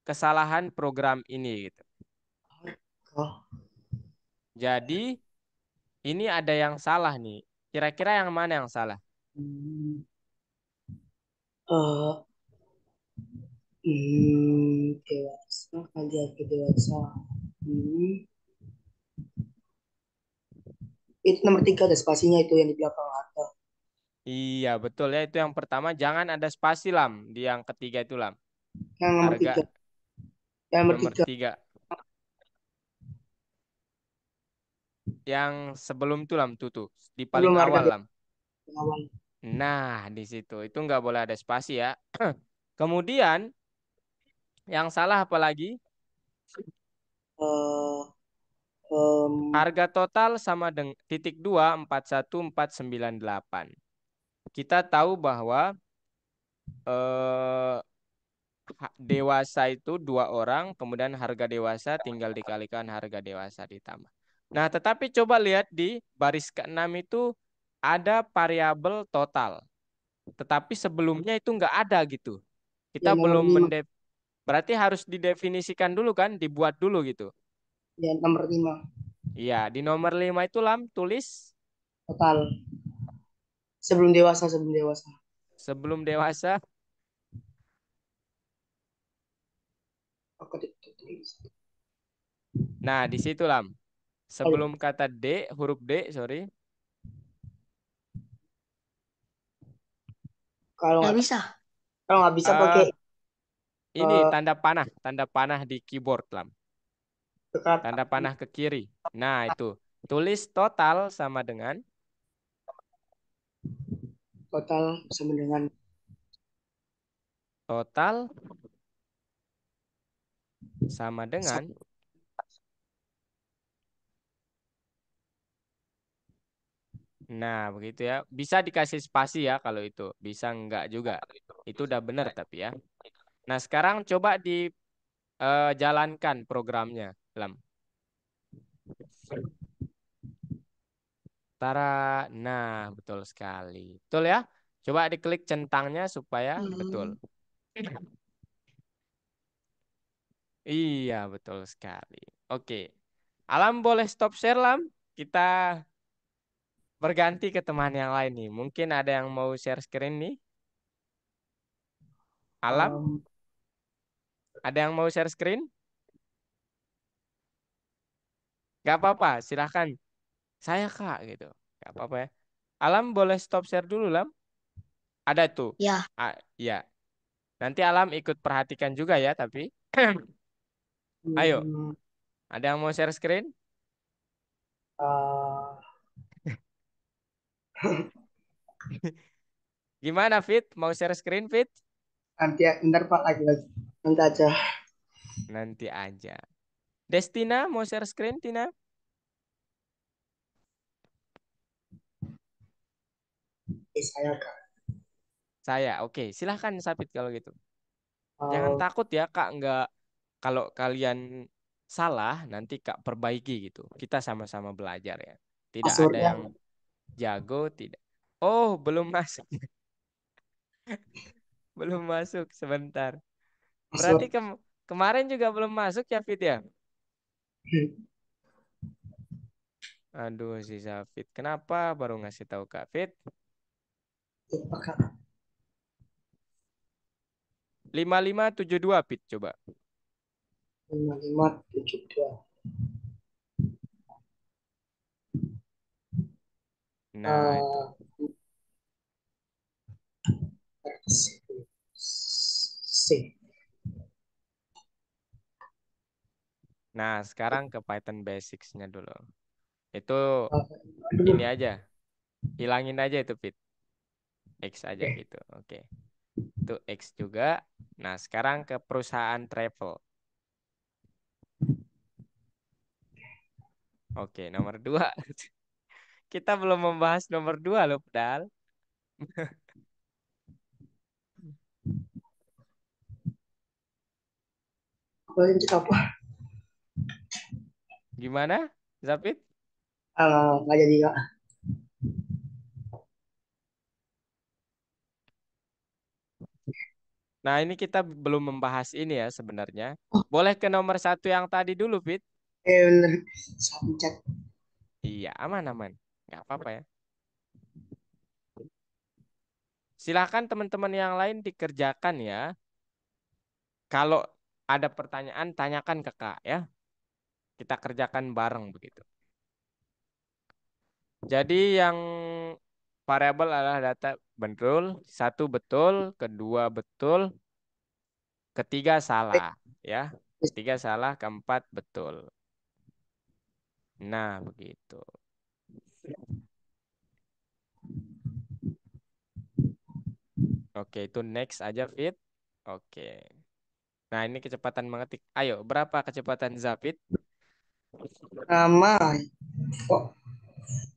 kesalahan program ini gitu. oh, Jadi ini ada yang salah nih. Kira-kira yang mana yang salah? hmm, dewasa kali harga dewasa. Hmm, itu nomor 3 ada spasinya itu yang di belakang harga. Iya, betul ya. Itu yang pertama. Jangan ada spasi, Lam. Di yang ketiga itu, Lam. Yang nomor Harga 3. Yang nomor nomor 3 3. Yang sebelum itu, Lam. Tuh. Di paling sebelum harga awal, Lam. dewasa awal. Nah, di situ. Itu nggak boleh ada spasi ya. Kemudian, yang salah apa lagi? Eh, em, Harga total sama dengan titik 2, 41498. Kita tahu bahwa eh, dewasa itu 2 orang, kemudian harga dewasa tinggal dikalikan harga dewasa ditambah. Nah, tetapi coba lihat di baris ke-6 itu ada variabel total. Tetapi sebelumnya itu nggak ada gitu. Kita ya nomor belum 5. berarti harus didefinisikan dulu kan, dibuat dulu gitu. Ya nomor 5 Iya, di nomor 5 itu, Lam, tulis total. Sebelum dewasa. sebelum dewasa. Oke, Nah, di situ, Lam. Sebelum kata D, huruf D, sorry. Kalau Nggak nggak bisa. kalau nggak bisa pakai eh ini eh, tanda panah di keyboard, Lam. dekat Tanda panah ke kiri. Nah, itu. Tulis total sama dengan total sama dengan total sama dengan. Nah, begitu ya. Bisa dikasih spasi ya kalau itu. Bisa enggak juga. Itu udah benar tapi ya. Nah, sekarang coba dijalankan programnya, Lam. Tara, nah betul sekali. Betul ya? Coba diklik centangnya supaya betul. Hmm. Iya, betul sekali. Oke. Alam boleh stop share, Lam. Kita berganti ke teman yang lain nih. Mungkin ada yang mau share screen nih. Alam, em, ada yang mau share screen? Nggak apa-apa, silahkan. Saya Kak gitu. Nggak apa-apa ya. Alam boleh stop share dulu, Lam. Ada tuh. Ya, Ya. Nanti Alam ikut perhatikan juga ya, tapi. Ayo, Hmm, ada yang mau share screen? ah, Gimana, Fit? Mau share screen, Fit? nanti ya, ntar Pak lagi. Nanti aja. Nanti aja. Destina mau share screen, Tina? Saya Kak. Saya, oke. Silahkan, Sapit kalau gitu. Jangan Eh, takut ya, Kak. Nggak, kalau kalian salah, nanti Kak perbaiki gitu. Kita sama-sama belajar ya. Tidak ada passwordnya yang jago, tidak. Oh, belum masuk. Belum masuk, sebentar. Berarti password. kemarin juga belum masuk ya, Fit ya? Aduh, si Safit. Kenapa baru ngasih tahu Kak Fit? Lupa Kak. 5572 Fit, coba. 5572. Nah, itu. C. Nah, sekarang ke Python Basics-nya dulu. Itu Aduh. ini aja. Hilangin aja itu Fit. X aja Oke. gitu. Oke. Itu X juga. Nah, sekarang ke perusahaan travel. Oke, nomor 2. Kita belum membahas nomor 2 loh, padahal. Apa yang cek apa? Gimana, Zapit? Nggak jadi Kak. Nah, ini kita belum membahas ini ya sebenarnya. Boleh ke nomor 1 yang tadi dulu, Fit? Bener. Samcet. Iya, aman-aman. Nggak apa-apa ya. Silahkan teman-teman yang lain dikerjakan ya. Kalau ada pertanyaan, tanyakan ke Kak ya. Kita kerjakan bareng begitu. Jadi yang variabel adalah data betul, satu betul, kedua betul, ketiga salah ya. Ketiga salah, keempat betul. Nah, begitu. Oke, itu next aja Fit. Oke. Nah, ini kecepatan mengetik. Ayo, berapa kecepatan Zafit? Nama kok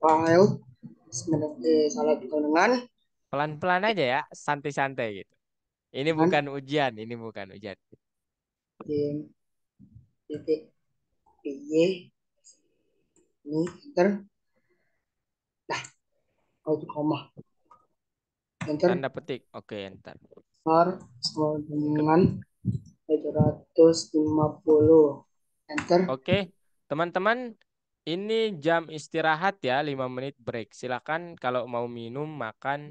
file sebenarnya salah dengan Pelan-pelan aja ya, santai-santai gitu. Ini dengan bukan ujian, ini bukan ujian. tim titik py ini enter oh itu koma enter Tanda petik. Oke, enter. besar sama dengan 750 enter. Oke, teman-teman, ini jam istirahat ya, 5 menit break. Silakan kalau mau minum, makan,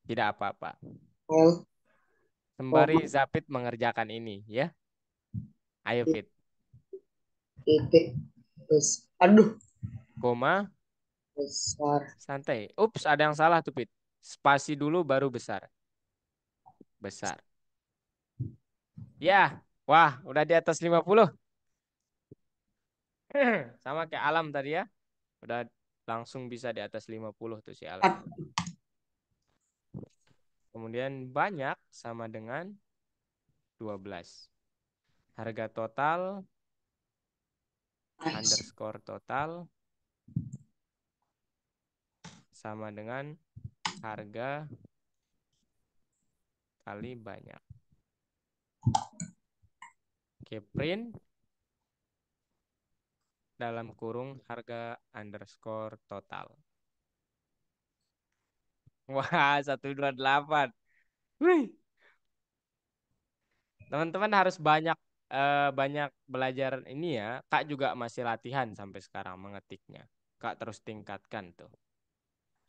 tidak apa-apa. File Sembari koma Zapit mengerjakan ini ya. Ayo Fit. titik aduh Koma, besar santai. Ups, ada yang salah tuh Fit. Spasi dulu baru besar. Besar. Ya, wah, udah di atas 50. Sama kayak Alam tadi ya. Udah langsung bisa di atas 50 tuh si Alam. Kemudian banyak sama dengan 12. Harga total underscore total sama dengan harga kali banyak. Oke, print dalam kurung harga underscore total. Wah, 128. Wih, teman-teman harus banyak belajar ini ya. Kak juga masih latihan sampai sekarang mengetiknya. Kak terus tingkatkan tuh.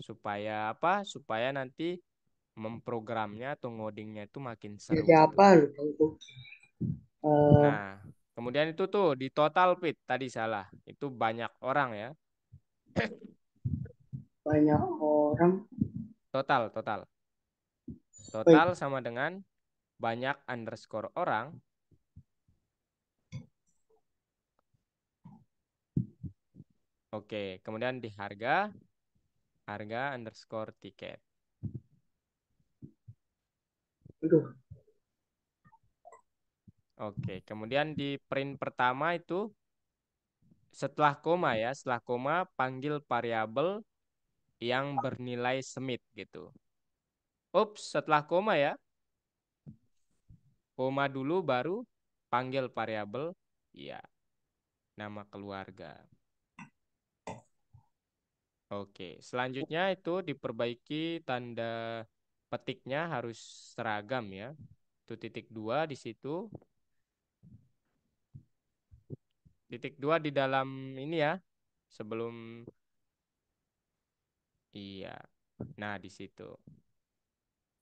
Supaya apa? Supaya nanti memprogramnya atau ngodingnya itu makin seru jadi gitu. apa lupa itu. Eh, Nah, Kemudian itu tuh di total Pit, tadi salah. Itu banyak orang ya. Banyak orang. Total, total. Wait, Total sama dengan banyak underscore orang. Oke, kemudian di harga, harga underscore tiket. aduh. Oke, kemudian di print pertama itu setelah koma ya, setelah koma panggil variabel yang bernilai semit gitu. Ups, setelah koma ya. Koma dulu baru panggil variabel ya, nama keluarga. Oke, selanjutnya itu diperbaiki tanda petiknya harus seragam ya. Itu titik 2 di situ. Titik 2 di dalam ini ya. Sebelum iya. Nah, di situ.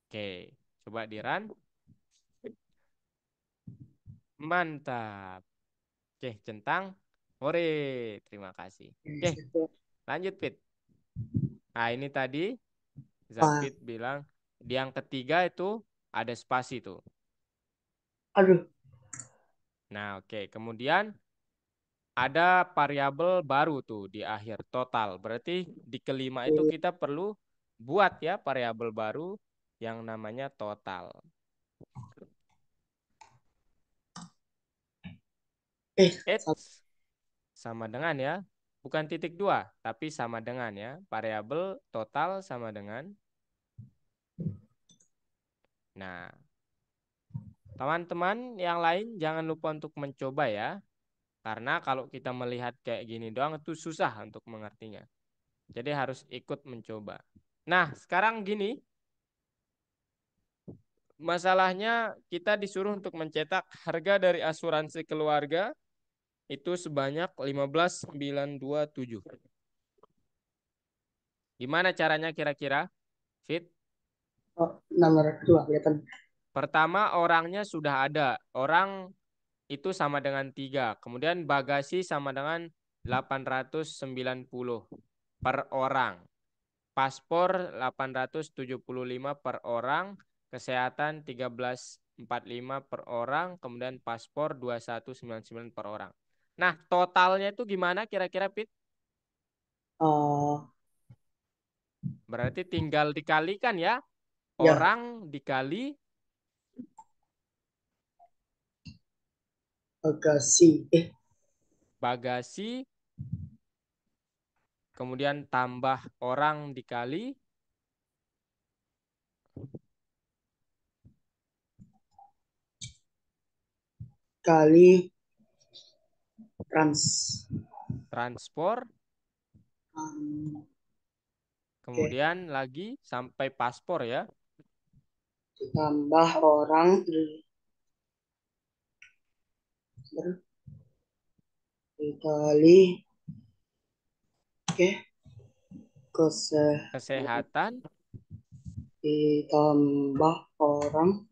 Oke, coba di run. Mantap. Oke, centang. Hore, terima kasih. Oke, lanjut Pit. Nah, ini tadi Wah, Zapit bilang di yang ketiga itu ada spasi tuh. aduh. Nah, oke. Kemudian ada variabel baru tuh di akhir total. Berarti di kelima itu kita perlu buat ya variabel baru yang namanya total. Satu. Sama dengan ya. Bukan titik 2, tapi sama dengan ya. Variabel total sama dengan. Nah, teman-teman yang lain jangan lupa untuk mencoba ya. Karena kalau kita melihat kayak gini doang itu susah untuk mengertinya. Jadi harus ikut mencoba. Nah, sekarang gini, masalahnya kita disuruh untuk mencetak harga dari asuransi keluarga itu sebanyak 15.927. Gimana caranya kira-kira? Fit? Oh, nomor 2 kelihatan. Pertama orangnya sudah ada. Orang itu sama dengan 3. Kemudian bagasi sama dengan 890 per orang. Paspor 875 per orang, kesehatan 1345 per orang, kemudian paspor 2199 per orang. Nah, totalnya itu gimana kira-kira Pit? Oh, Berarti tinggal dikalikan ya. ya, Orang dikali bagasi. bagasi, kemudian tambah orang dikali Kali trans. transport, Oke, kemudian lagi sampai paspor ya. ditambah orang dikali, oke, kesehatan Kesehatan, ditambah orang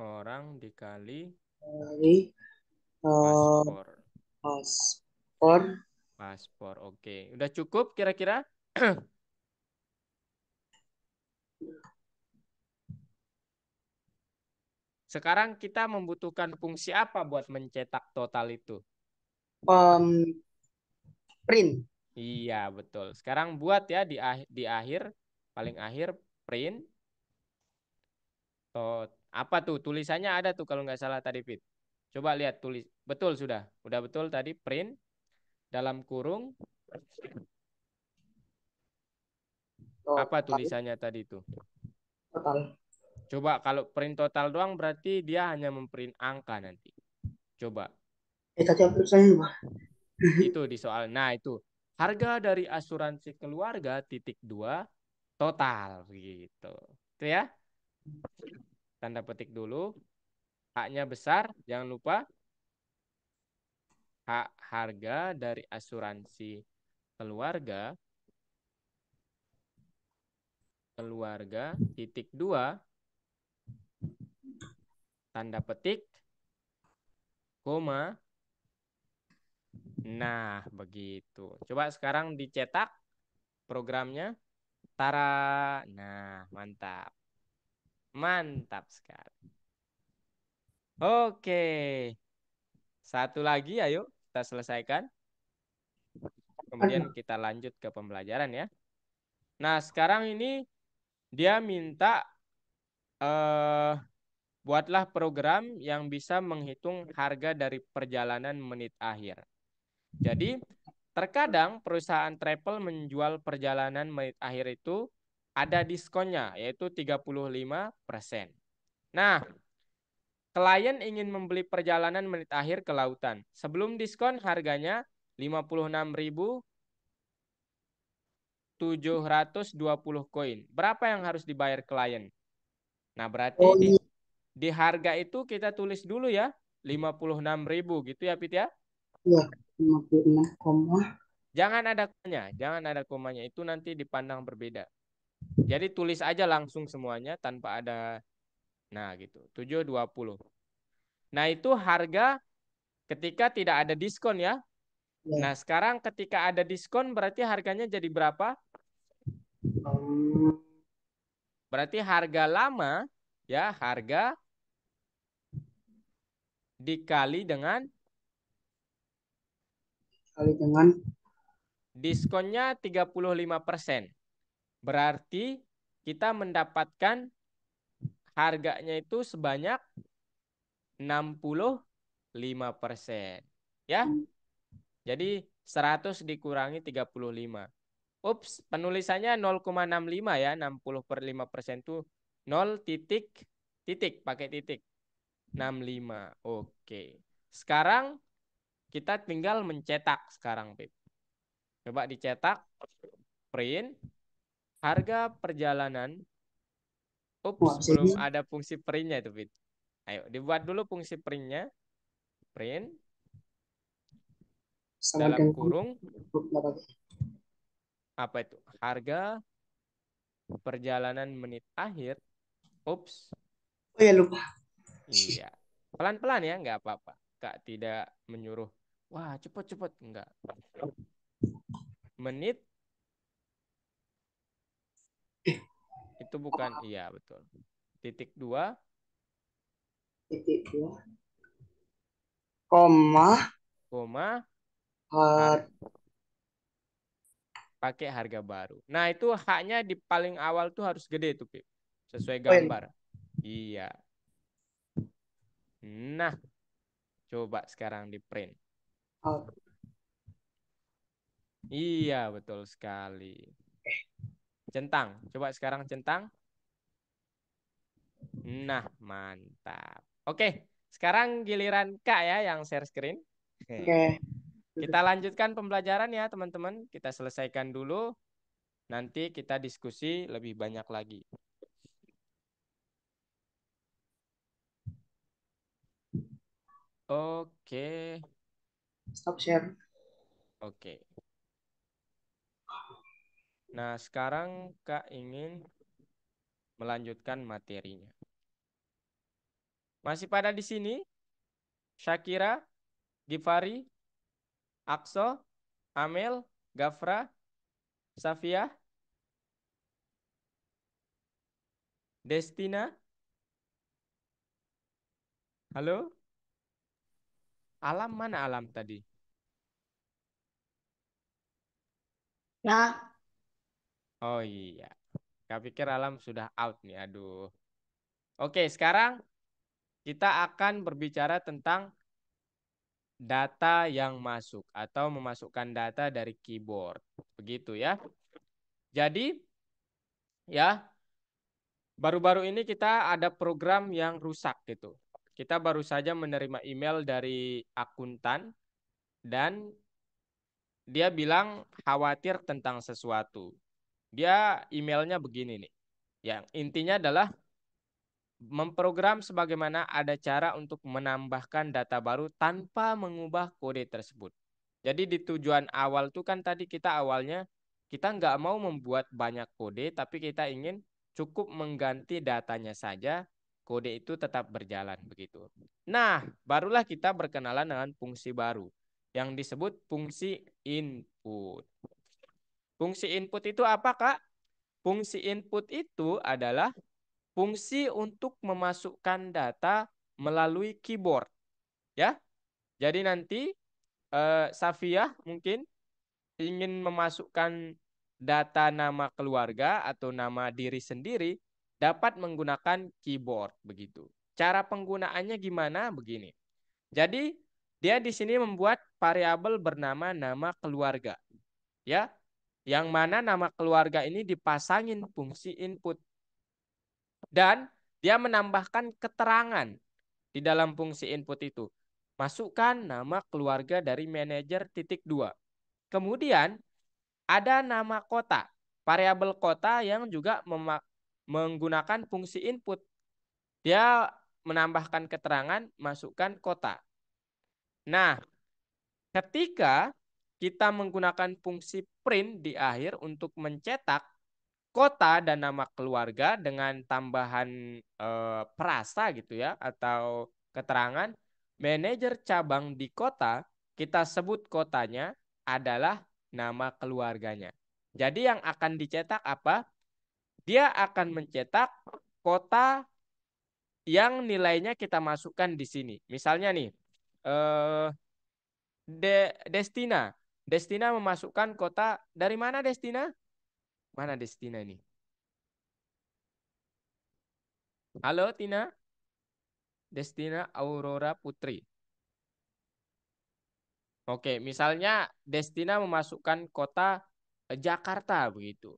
orang dikali dari paspor. paspor. Paspor, oke. Udah cukup kira-kira? Sekarang kita membutuhkan fungsi apa buat mencetak total itu? Print. Iya, betul. Sekarang buat ya di akhir, paling akhir print. Apa tuh tulisannya ada tuh kalau nggak salah tadi Fit. Coba lihat tulis. Betul sudah. Udah betul tadi print dalam kurung. Apa Total. tulisannya tadi tuh? Total. Coba kalau print total doang berarti dia hanya memprint angka nanti. Coba. Tadi apa tulisannya lupa. Itu di soal. Nah, itu harga dari asuransi keluarga titik 2 total gitu. Itu ya. Tanda petik dulu. Haknya besar, jangan lupa. Hak harga dari asuransi keluarga titik 2 tanda petik koma. Nah, begitu. Coba sekarang dicetak programnya. Tara. Nah, mantap. Mantap sekali. Oke. Satu lagi, ayo kita selesaikan. Kemudian kita lanjut ke pembelajaran ya. Nah, sekarang ini dia minta buatlah program yang bisa menghitung harga dari perjalanan menit akhir. Jadi, terkadang perusahaan travel menjual perjalanan menit akhir itu ada diskonnya, yaitu 35%. Nah, klien ingin membeli perjalanan menit akhir ke lautan. Sebelum diskon harganya 56.720 koin. Berapa yang harus dibayar klien? Nah, berarti Oh iya, di harga itu kita tulis dulu ya, 56.000 gitu ya, Pit ya. iya. 56 koma. Jangan ada komanya, itu nanti dipandang berbeda. Jadi tulis aja langsung semuanya tanpa ada, nah gitu, 720. Nah itu harga ketika tidak ada diskon ya. Ya. Nah sekarang ketika ada diskon berarti harganya jadi berapa? Berarti harga lama ya, harga dikali dengan Kali dengan diskonnya 35%. Berarti kita mendapatkan harganya itu sebanyak 65%. Ya. Jadi 100 dikurangi 35. Ups, penulisannya 0,65 ya. 60/5% itu 0 titik titik pakai titik. 65. Oke. Sekarang kita tinggal mencetak sekarang, Pip. Coba dicetak, print, harga perjalanan. Ups, belum ada fungsi printnya itu, Pip. Ayo, dibuat dulu fungsi printnya. Print, sama dalam dengan kurung, apa itu? Harga perjalanan menit akhir. Ups. Oh ya lupa. Iya. Pelan-pelan ya, nggak apa-apa. Kak tidak menyuruh, wah cepet-cepet. Enggak. Menit. Itu bukan, iya betul. Titik 2. Titik 2. Koma. Koma. Har. Pakai harga baru. Nah itu haknya di paling awal tuh harus gede tuh, Pip. Sesuai Oh, ya. gambar. Iya. Nah, coba sekarang di print. Har. Iya, betul sekali. Centang. Coba sekarang centang. Nah, mantap. Oke, sekarang giliran Kak ya yang share screen. Oke. Kita lanjutkan pembelajaran ya, teman-teman. Kita selesaikan dulu. Nanti kita diskusi lebih banyak lagi. Oke. Stop share. Oke. Nah, sekarang Kak ingin melanjutkan materinya. Masih pada di sini? Syakira, Gifari, Akso, Amel, Gafra, Safia, Destina. Halo? Alam mana Alam tadi? Ya, Oh iya. Kak pikir Alam sudah out nih. Aduh. Oke, sekarang kita akan berbicara tentang data yang masuk atau memasukkan data dari keyboard. Begitu ya. Jadi ya, baru-baru ini kita ada program yang rusak gitu. Kita baru saja menerima email dari akuntan dan dia bilang khawatir tentang sesuatu. Dia emailnya begini nih. Yang intinya adalah memprogram sebagaimana ada cara untuk menambahkan data baru tanpa mengubah kode tersebut. Jadi di tujuan awal tuh kan tadi kita awalnya kita nggak mau membuat banyak kode, tapi kita ingin cukup mengganti datanya saja, kode itu tetap berjalan begitu. Nah, barulah kita berkenalan dengan fungsi baru yang disebut fungsi input. Fungsi input itu apa, Kak? Fungsi input itu adalah fungsi untuk memasukkan data melalui keyboard, ya. Jadi nanti Safiah mungkin ingin memasukkan data nama keluarga atau nama diri sendiri dapat menggunakan keyboard begitu. Cara penggunaannya gimana? Begini. Jadi dia di sini membuat variabel bernama nama keluarga, ya. Yang mana nama keluarga ini dipasangin fungsi input. Dan dia menambahkan keterangan di dalam fungsi input itu. Masukkan nama keluarga dari manajer (2). Kemudian ada nama kota, variabel kota yang juga menggunakan fungsi input. Dia menambahkan keterangan, masukkan kota. Nah, ketika kita menggunakan fungsi print di akhir untuk mencetak kota dan nama keluarga dengan tambahan frasa gitu ya atau keterangan, manajer cabang di kota, kita sebut kotanya adalah nama keluarganya. Jadi yang akan dicetak apa? Dia akan mencetak kota yang nilainya kita masukkan di sini. Misalnya nih, Destina. Destina memasukkan kota dari mana Destina? Mana Destina ini? Halo Tina. Destina Aurora Putri. Oke, misalnya Destina memasukkan kota Jakarta begitu.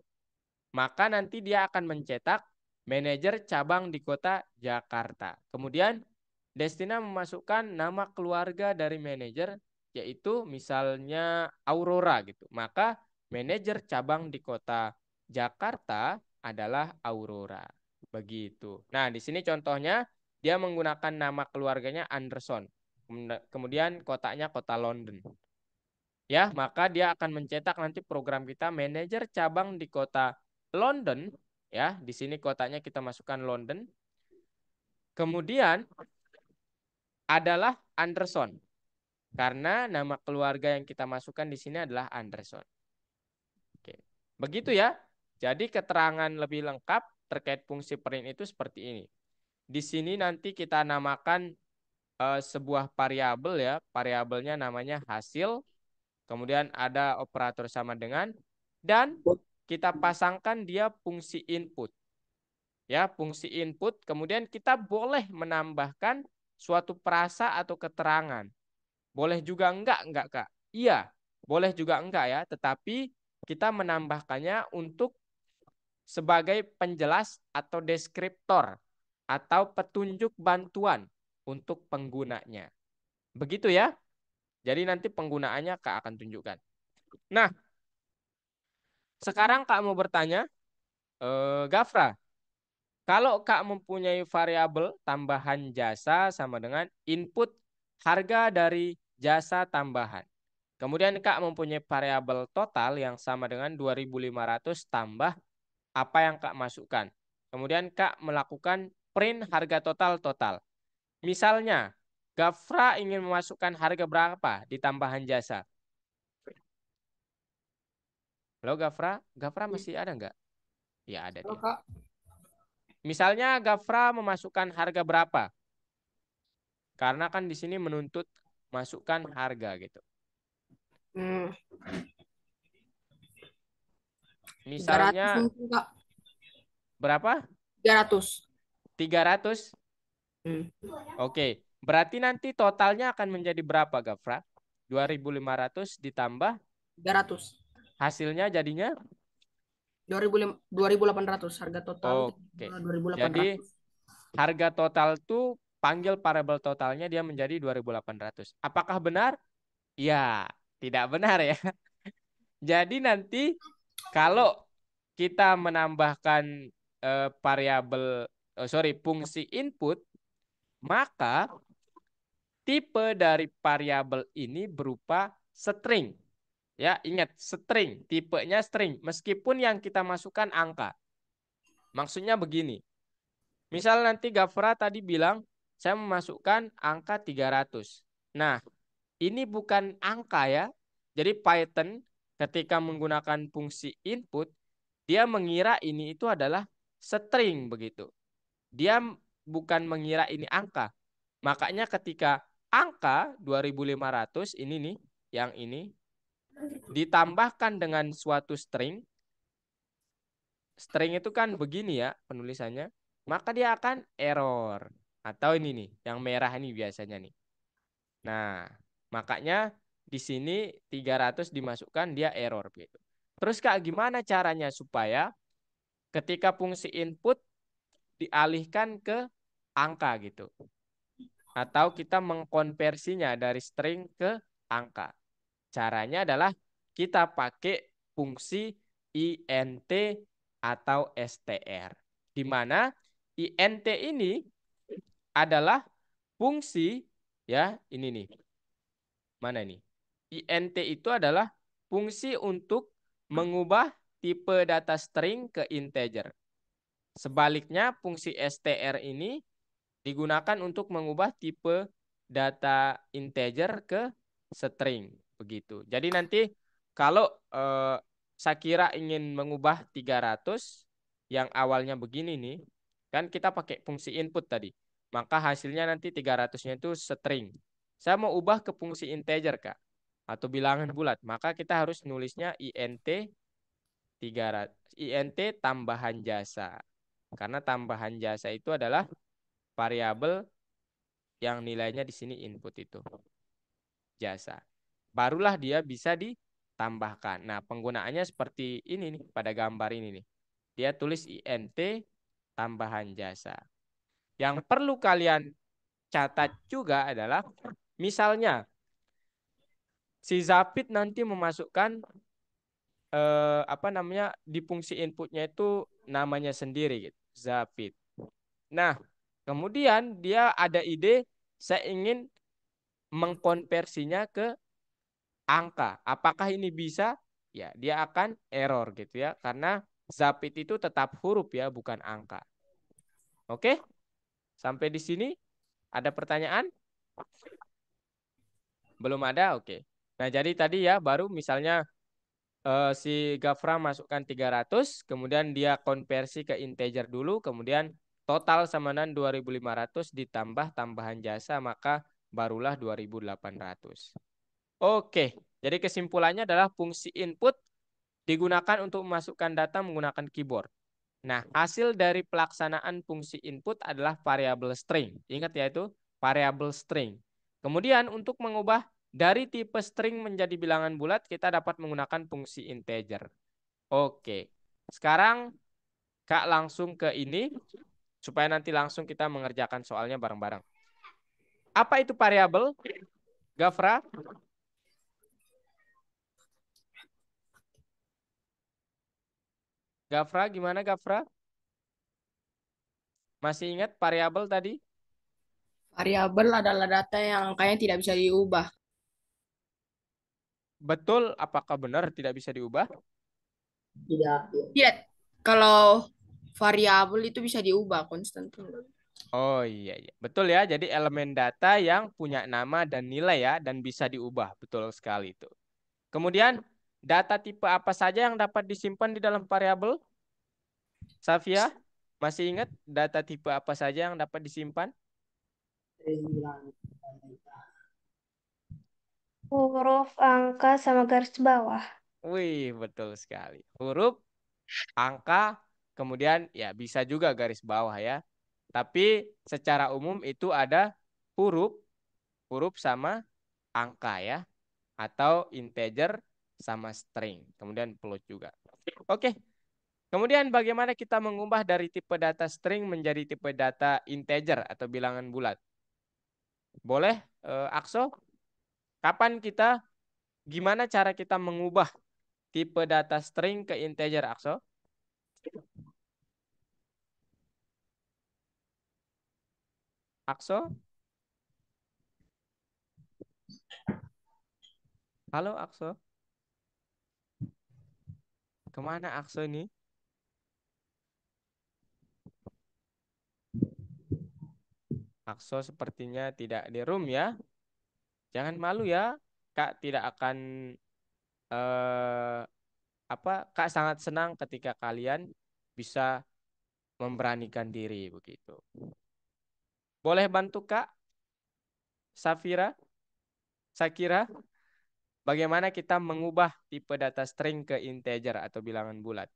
Maka nanti dia akan mencetak manajer cabang di kota Jakarta. Kemudian Destina memasukkan nama keluarga dari manajer yaitu misalnya Aurora gitu. Maka manajer cabang di kota Jakarta adalah Aurora. Begitu. Nah, di sini contohnya dia menggunakan nama keluarganya Anderson. Kemudian kotanya kota London. Ya, maka dia akan mencetak nanti program kita manajer cabang di kota London, ya. Di sini kotanya kita masukkan London. Kemudian adalah Anderson. Karena nama keluarga yang kita masukkan di sini adalah Anderson. Oke. Begitu ya. Jadi keterangan lebih lengkap terkait fungsi print itu seperti ini. Di sini nanti kita namakan sebuah variabel ya. Variabelnya namanya hasil. Kemudian ada operator sama dengan. Dan kita pasangkan dia fungsi input. Ya, fungsi input. Kemudian kita boleh menambahkan suatu frasa atau keterangan. Boleh juga enggak Kak? Iya, boleh juga enggak ya. Tetapi kita menambahkannya untuk sebagai penjelas atau deskriptor atau petunjuk bantuan untuk penggunanya. Begitu ya. Jadi nanti penggunaannya Kak akan tunjukkan. Nah, sekarang Kak mau bertanya, Gafra, kalau Kak mempunyai variabel tambahan jasa sama dengan input harga dari jasa tambahan. Kemudian Kak mempunyai variabel total yang sama dengan 2.500 tambah apa yang Kak masukkan. Kemudian Kak melakukan print harga total. Misalnya, Gafra ingin memasukkan harga berapa di tambahan jasa? Halo Gafra? Gafra masih ada nggak? Ya ada Halo, dia. Kak. Misalnya Gafra memasukkan harga berapa? Karena kan di sini menuntut masukkan harga gitu. Hmm, 300 Misalnya mungkin, Kak. berapa? 300. 300? Hmm. Oke. Berarti nanti totalnya akan menjadi berapa Gafra? 2.500 ditambah 300. hasilnya jadinya? 2.800 harga total Oke. 2.800. Jadi harga total tuh panggil variabel totalnya dia menjadi 2.800. Apakah benar? Ya, tidak benar ya. Jadi nanti kalau kita menambahkan fungsi input, maka tipe dari variabel ini berupa string. Ya, ingat string, tipenya string meskipun yang kita masukkan angka. Maksudnya begini. Misal nanti Gafra tadi bilang, saya memasukkan angka 300. Nah, ini bukan angka ya. Jadi Python ketika menggunakan fungsi input, dia mengira ini itu adalah string begitu. Dia bukan mengira ini angka. Makanya ketika angka 2500 ini nih, yang ini ditambahkan dengan suatu string itu kan begini ya penulisannya, maka dia akan error. Atau ini nih, yang merah ini biasanya nih. Nah, makanya di sini 300 dimasukkan dia error gitu. Terus Kak, gimana caranya supaya ketika fungsi input dialihkan ke angka gitu? Atau kita mengkonversinya dari string ke angka. Caranya adalah kita pakai fungsi int atau str. Di mana int ini adalah fungsi ya, ini nih. Mana ini? Int itu adalah fungsi untuk mengubah tipe data string ke integer. Sebaliknya fungsi str ini digunakan untuk mengubah tipe data integer ke string begitu. Jadi nanti kalau Shakira ingin mengubah 300 yang awalnya begini nih, kan kita pakai fungsi input tadi. Maka hasilnya nanti 300-nya itu string. Saya mau ubah ke fungsi integer, Kak, atau bilangan bulat. Maka kita harus nulisnya int 300, int tambahan jasa. Karena tambahan jasa itu adalah variabel yang nilainya di sini input itu jasa. Barulah dia bisa ditambahkan. Nah, penggunaannya seperti ini nih pada gambar ini nih. Dia tulis int tambahan jasa. Yang perlu kalian catat juga adalah misalnya si Zapid nanti memasukkan apa namanya di fungsi inputnya itu namanya sendiri gitu, Zapid. Nah, kemudian dia ada ide saya ingin mengkonversinya ke angka. Apakah ini bisa? Ya, dia akan error gitu ya. Karena Zapid itu tetap huruf ya, bukan angka. Oke? Sampai di sini ada pertanyaan? Belum ada? Oke. Nah, jadi tadi ya baru misalnya si Gafra masukkan 300, kemudian dia konversi ke integer dulu, kemudian total samanan 2500 ditambah tambahan jasa, maka barulah 2800. Oke, jadi kesimpulannya adalah fungsi input digunakan untuk memasukkan data menggunakan keyboard. Nah, hasil dari pelaksanaan fungsi input adalah variabel string. Ingat ya itu, variabel string. Kemudian untuk mengubah dari tipe string menjadi bilangan bulat, kita dapat menggunakan fungsi integer. Oke, sekarang Kak langsung ke ini, supaya nanti langsung kita mengerjakan soalnya bareng-bareng. Apa itu variabel, Gafra? Gafra, gimana Gafra? Masih ingat variabel tadi? Variabel adalah data yang angkanya tidak bisa diubah. Betul, apakah benar tidak bisa diubah? Tidak. Tidak. Kalau variabel itu bisa diubah konstan. Oh iya, iya. Betul ya, jadi elemen data yang punya nama dan nilai ya, dan bisa diubah. Betul sekali itu. Kemudian, data tipe apa saja yang dapat disimpan di dalam variabel? Safia, masih ingat data tipe apa saja yang dapat disimpan? Huruf, angka, sama garis bawah. Wih, betul sekali. Huruf, angka, kemudian ya bisa juga garis bawah ya. Tapi secara umum itu ada huruf, huruf sama angka ya. Atau integer sama string. Kemudian float juga. Oke. Kemudian bagaimana kita mengubah dari tipe data string menjadi tipe data integer atau bilangan bulat? Boleh, Akso? Kapan kita, gimana cara kita mengubah tipe data string ke integer, Akso? Akso? Halo, Akso? Kemana Akso ini? Akso sepertinya tidak di room ya. Jangan malu ya. Kak tidak akan eh, Kak sangat senang ketika kalian bisa memberanikan diri begitu. Boleh bantu Kak Safira, Sakira, bagaimana kita mengubah tipe data string ke integer atau bilangan bulat?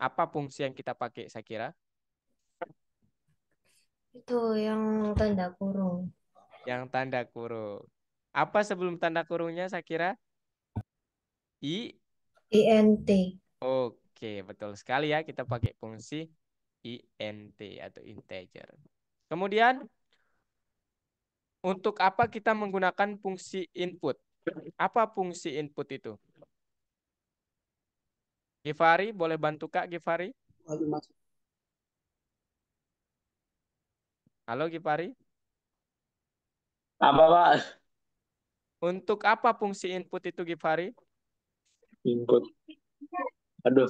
Apa fungsi yang kita pakai Sakira? Itu yang tanda kurung. Yang tanda kurung. Apa sebelum tanda kurungnya Sakira? I. INT. Oke, betul sekali ya. Kita pakai fungsi int atau integer. Kemudian untuk apa kita menggunakan fungsi input? Apa fungsi input itu? Givari, boleh bantu Kak Givari? Waduh, masuk. Halo Givari. Apa Pak? Untuk apa fungsi input itu Givari? Input. Aduh,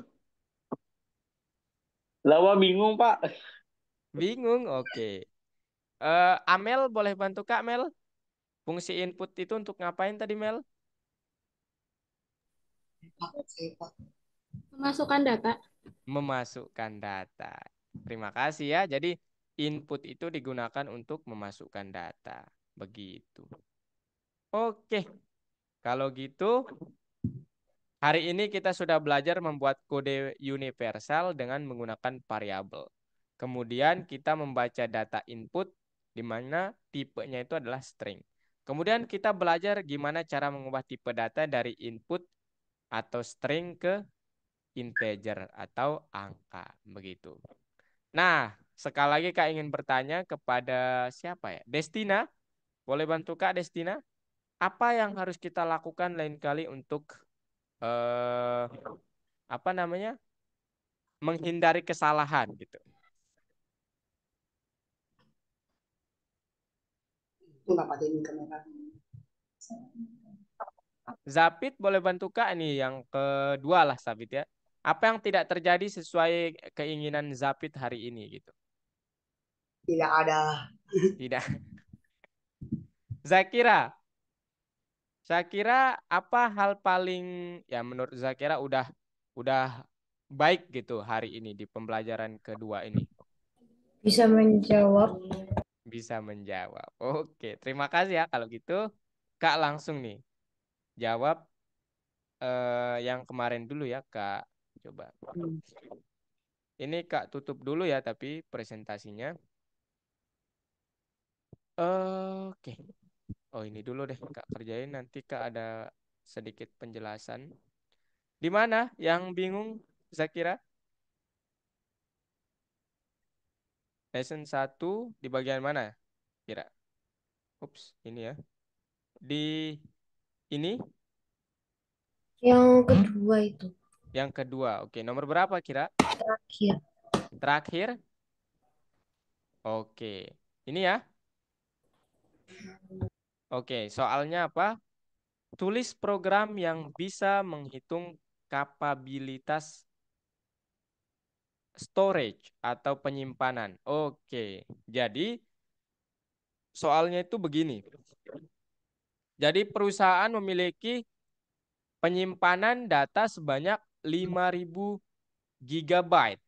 lama bingung Pak. Bingung? Oke. Amel, boleh bantu Kak Mel? Fungsi input itu untuk ngapain tadi Mel? Saya, Pak. Memasukkan data. Memasukkan data. Terima kasih ya. Jadi input itu digunakan untuk memasukkan data. Begitu. Oke. Kalau gitu, hari ini kita sudah belajar membuat kode universal dengan menggunakan variabel. Kemudian kita membaca data input di mana tipenya itu adalah string. Kemudian kita belajar gimana cara mengubah tipe data dari input atau string ke integer atau angka. Begitu. Nah, sekali lagi Kak ingin bertanya kepada siapa ya? Destina, boleh bantu Kak Destina? Apa yang harus kita lakukan lain kali untuk eh, apa namanya? Menghindari kesalahan gitu. Itu nggak pakai kamera. Zapit boleh bantu Kak ini yang kedua lah Zapit ya. Apa yang tidak terjadi sesuai keinginan Zapit hari ini gitu? Tidak ada. Tidak. Zakira, Zakira apa hal paling ya menurut Zakira udah baik gitu hari ini di pembelajaran kedua ini? Bisa menjawab. Bisa menjawab. Oke, terima kasih ya kalau gitu. Kak langsung nih jawab yang kemarin dulu ya Kak. Coba. Ini Kak tutup dulu ya tapi presentasinya. Oke. Oh ini dulu deh Kak kerjain nanti Kak ada sedikit penjelasan. Di mana yang bingung Zakira? Lesson 1 di bagian mana kira? Ups, ini ya. Di ini Yang kedua itu. yang kedua. Oke, nomor berapa kira? Terakhir. Terakhir. Oke. Ini ya. Oke, soalnya apa? Tulis program yang bisa menghitung kapabilitas storage atau penyimpanan. Oke. Jadi soalnya itu begini. Jadi perusahaan memiliki penyimpanan data sebanyak 5.000 gigabyte.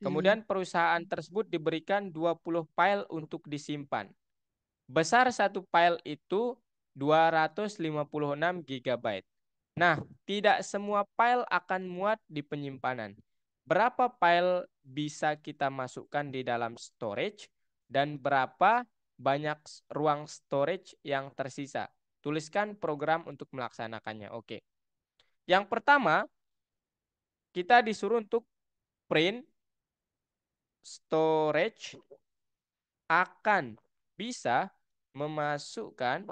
Kemudian perusahaan tersebut diberikan 20 file untuk disimpan. Besar satu file itu 256 gigabyte. Nah, tidak semua file akan muat di penyimpanan. Berapa file bisa kita masukkan di dalam storage dan berapa banyak ruang storage yang tersisa? Tuliskan program untuk melaksanakannya. Oke. Yang pertama, kita disuruh untuk print storage akan bisa memasukkan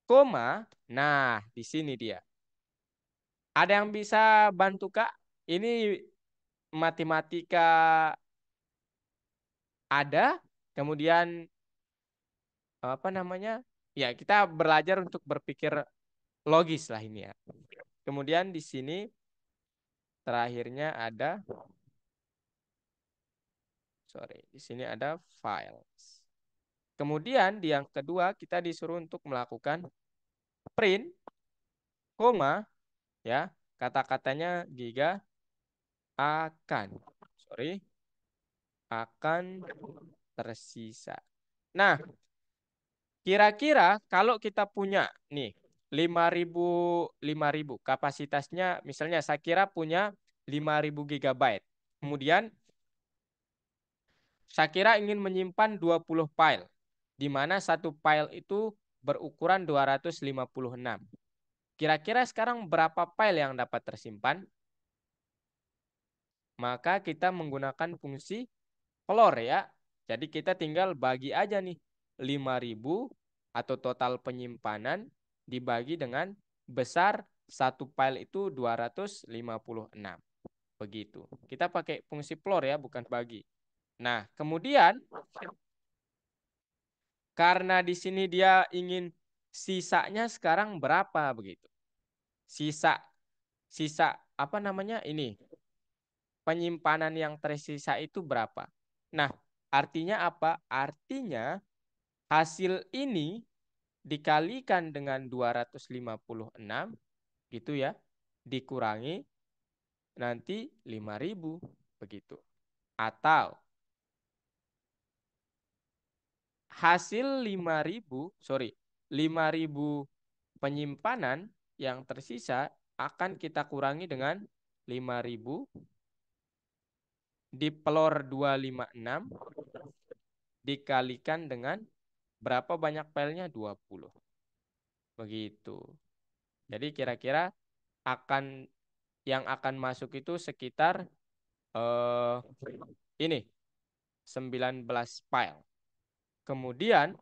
koma. Nah, di sini dia. Ada yang bisa bantu Kak? Ini matematika ada, kemudian apa namanya? Ya, kita belajar untuk berpikir logis lah ini ya. Kemudian di sini terakhirnya ada Di sini ada files. Kemudian di yang kedua kita disuruh untuk melakukan print, koma, ya, kata-katanya Giga akan tersisa. Nah, kira-kira kalau kita punya nih 5.000 kapasitasnya, misalnya saya kira punya 5.000 GB. Kemudian saya kira ingin menyimpan 20 file, di mana satu file itu berukuran 256. Kira-kira sekarang berapa file yang dapat tersimpan? Maka kita menggunakan fungsi floor ya. Jadi kita tinggal bagi aja nih 5.000 atau total penyimpanan dibagi dengan besar satu file itu 256. Begitu. Kita pakai fungsi floor ya, bukan bagi. Nah, kemudian karena di sini dia ingin sisanya sekarang berapa begitu. Sisa apa namanya ini? Penyimpanan yang tersisa itu berapa? Nah, artinya apa? Artinya hasil ini dikalikan dengan 256 gitu ya, dikurangi nanti 5.000 begitu. Atau hasil 5.000 penyimpanan yang tersisa akan kita kurangi dengan 5.000 dipelor 256 dikalikan dengan berapa banyak filenya? 20. Begitu. Jadi kira-kira yang akan masuk itu sekitar ini 19 file. Kemudian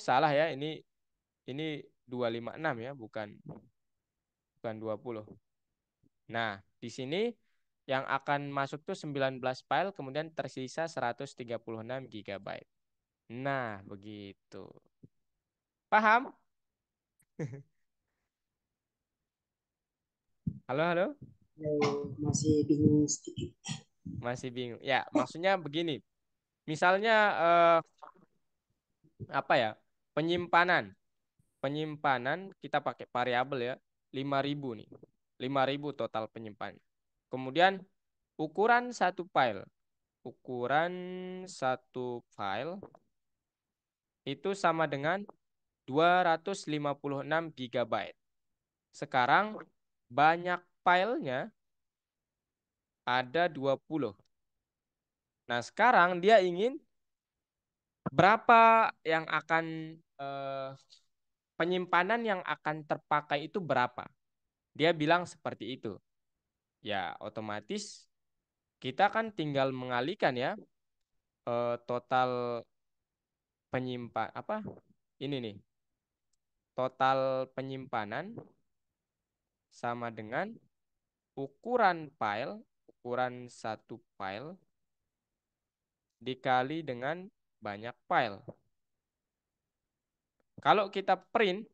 salah ya, ini 256 ya, bukan 20. Nah, di sini yang akan masuk tuh 19 file, kemudian tersisa 136 GB. Nah, begitu. Paham? Halo? Masih bingung sedikit. Masih bingung. Ya, maksudnya begini. Misalnya apa ya? Penyimpanan kita pakai variabel ya. 5.000 nih. 5.000 total penyimpanan. Kemudian ukuran satu file itu sama dengan 256 GB. Sekarang banyak filenya ada 20. Nah, sekarang dia ingin berapa yang akan penyimpanan yang akan terpakai itu berapa? Dia bilang seperti itu. Ya, otomatis kita kan tinggal mengalihkan ya total ini nih. Total penyimpanan sama dengan ukuran satu file dikali dengan banyak file. Kalau kita print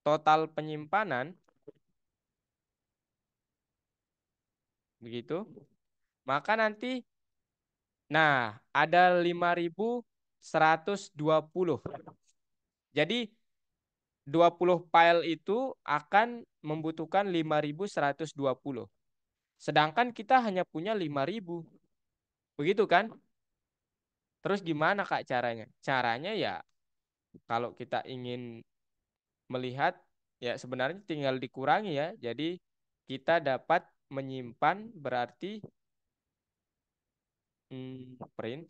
total penyimpanan begitu, maka nanti ada 5.120. Jadi 20 file itu akan membutuhkan 5.120. Sedangkan kita hanya punya 5.000. Begitu kan? Terus gimana Kak caranya? Caranya ya kalau kita ingin melihat ya sebenarnya tinggal dikurangi ya. Jadi kita dapat menyimpan berarti print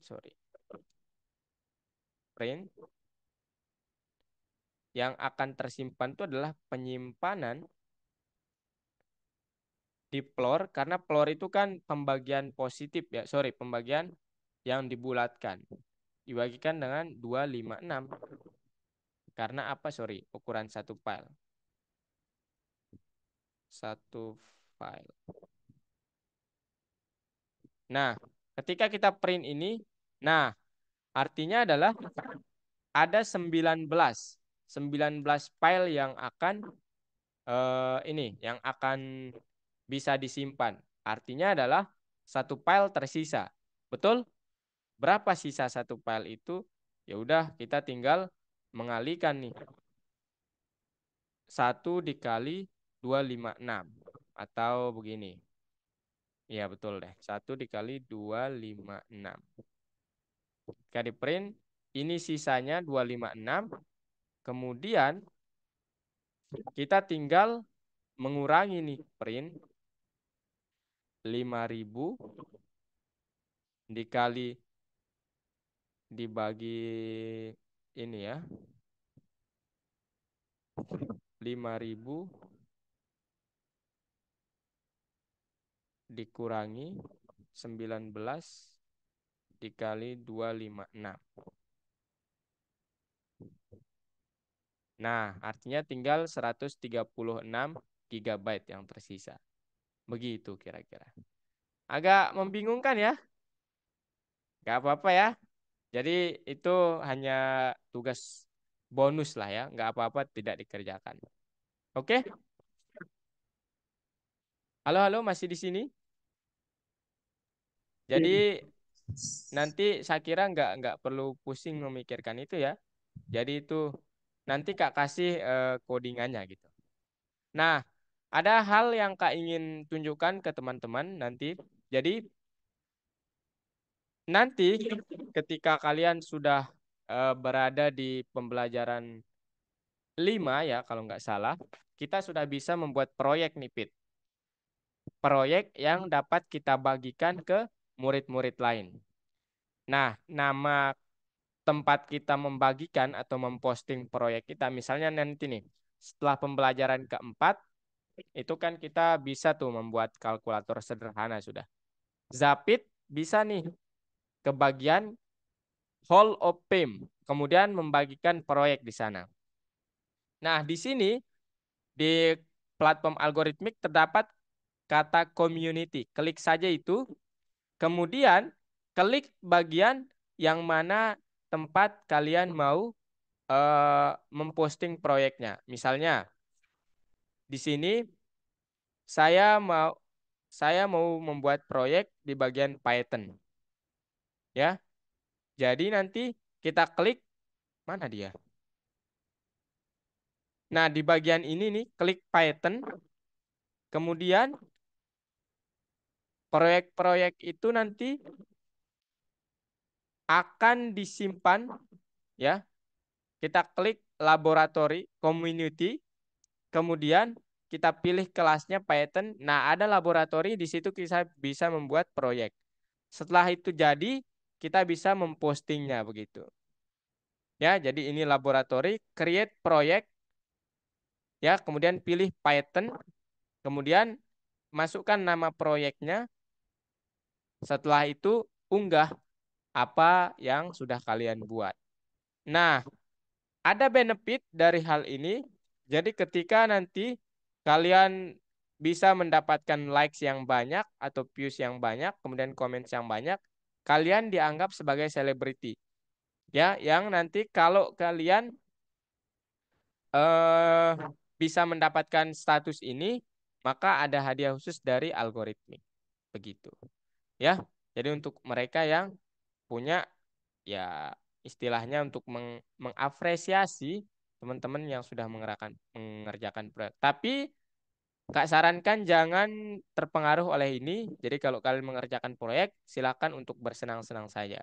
yang akan tersimpan itu adalah penyimpanan di floor, karena floor itu kan pembagian positif ya, pembagian yang dibulatkan dibagikan dengan 256 karena apa? Ukuran satu file. Nah, ketika kita print ini, artinya adalah ada 19 file yang akan yang akan bisa disimpan. Artinya adalah satu file tersisa. Betul? Berapa sisa satu file itu? Ya udah, kita tinggal mengalihkan nih. 1 dikali 256. Atau begini. Iya betul deh. 1 dikali 256. Jika di print, ini sisanya 256. Kemudian kita tinggal mengurangi nih print 5.000 dikali dibagi ini ya. 5.000 dikurangi 19 dikali 256. Nah, artinya tinggal 136 GB yang tersisa. Begitu kira-kira. Agak membingungkan ya? Gak apa-apa ya. Jadi itu hanya tugas bonus lah ya. Gak apa-apa tidak dikerjakan. Oke? Halo, halo, masih di sini? Jadi nanti saya kira nggak perlu pusing memikirkan itu ya. Jadi itu nanti Kak kasih codingannya gitu. Nah, ada hal yang Kak ingin tunjukkan ke teman-teman nanti. Jadi nanti ketika kalian sudah berada di pembelajaran 5 ya kalau nggak salah, kita sudah bisa membuat proyek nih Pit. Proyek yang dapat kita bagikan ke murid-murid lain. Nah, nama tempat kita membagikan atau memposting proyek kita, misalnya nanti nih, setelah pembelajaran keempat, itu kan kita bisa tuh membuat kalkulator sederhana sudah. Zapit bisa nih ke bagian Hall of Fame, kemudian membagikan proyek di sana. Nah, di sini di platform algoritmik terdapat kata community. Klik saja itu, kemudian klik bagian yang mana tempat kalian mau memposting proyeknya. Misalnya di sini saya mau membuat proyek di bagian Python. Ya. Jadi nanti kita klik mana dia? Nah, di bagian ini nih klik Python. Kemudian proyek-proyek itu nanti akan disimpan ya. Kita klik laboratory community, kemudian kita pilih kelasnya Python. Nah, ada laboratory di situ kita bisa membuat proyek. Setelah itu jadi, kita bisa mempostingnya begitu. Ya, jadi ini laboratory, create project, ya, kemudian pilih Python, kemudian masukkan nama proyeknya. Setelah itu unggah apa yang sudah kalian buat. Nah, ada benefit dari hal ini. Jadi ketika nanti kalian bisa mendapatkan likes yang banyak atau views yang banyak, kemudian comments yang banyak, kalian dianggap sebagai selebriti. Ya, yang nanti kalau kalian eh bisa mendapatkan status ini, maka ada hadiah khusus dari algoritmik. Begitu. Ya. Jadi untuk mereka yang punya ya istilahnya untuk mengapresiasi teman-teman yang sudah mengerjakan proyek. Tapi Kak sarankan jangan terpengaruh oleh ini. Jadi kalau kalian mengerjakan proyek, silakan untuk bersenang-senang saja.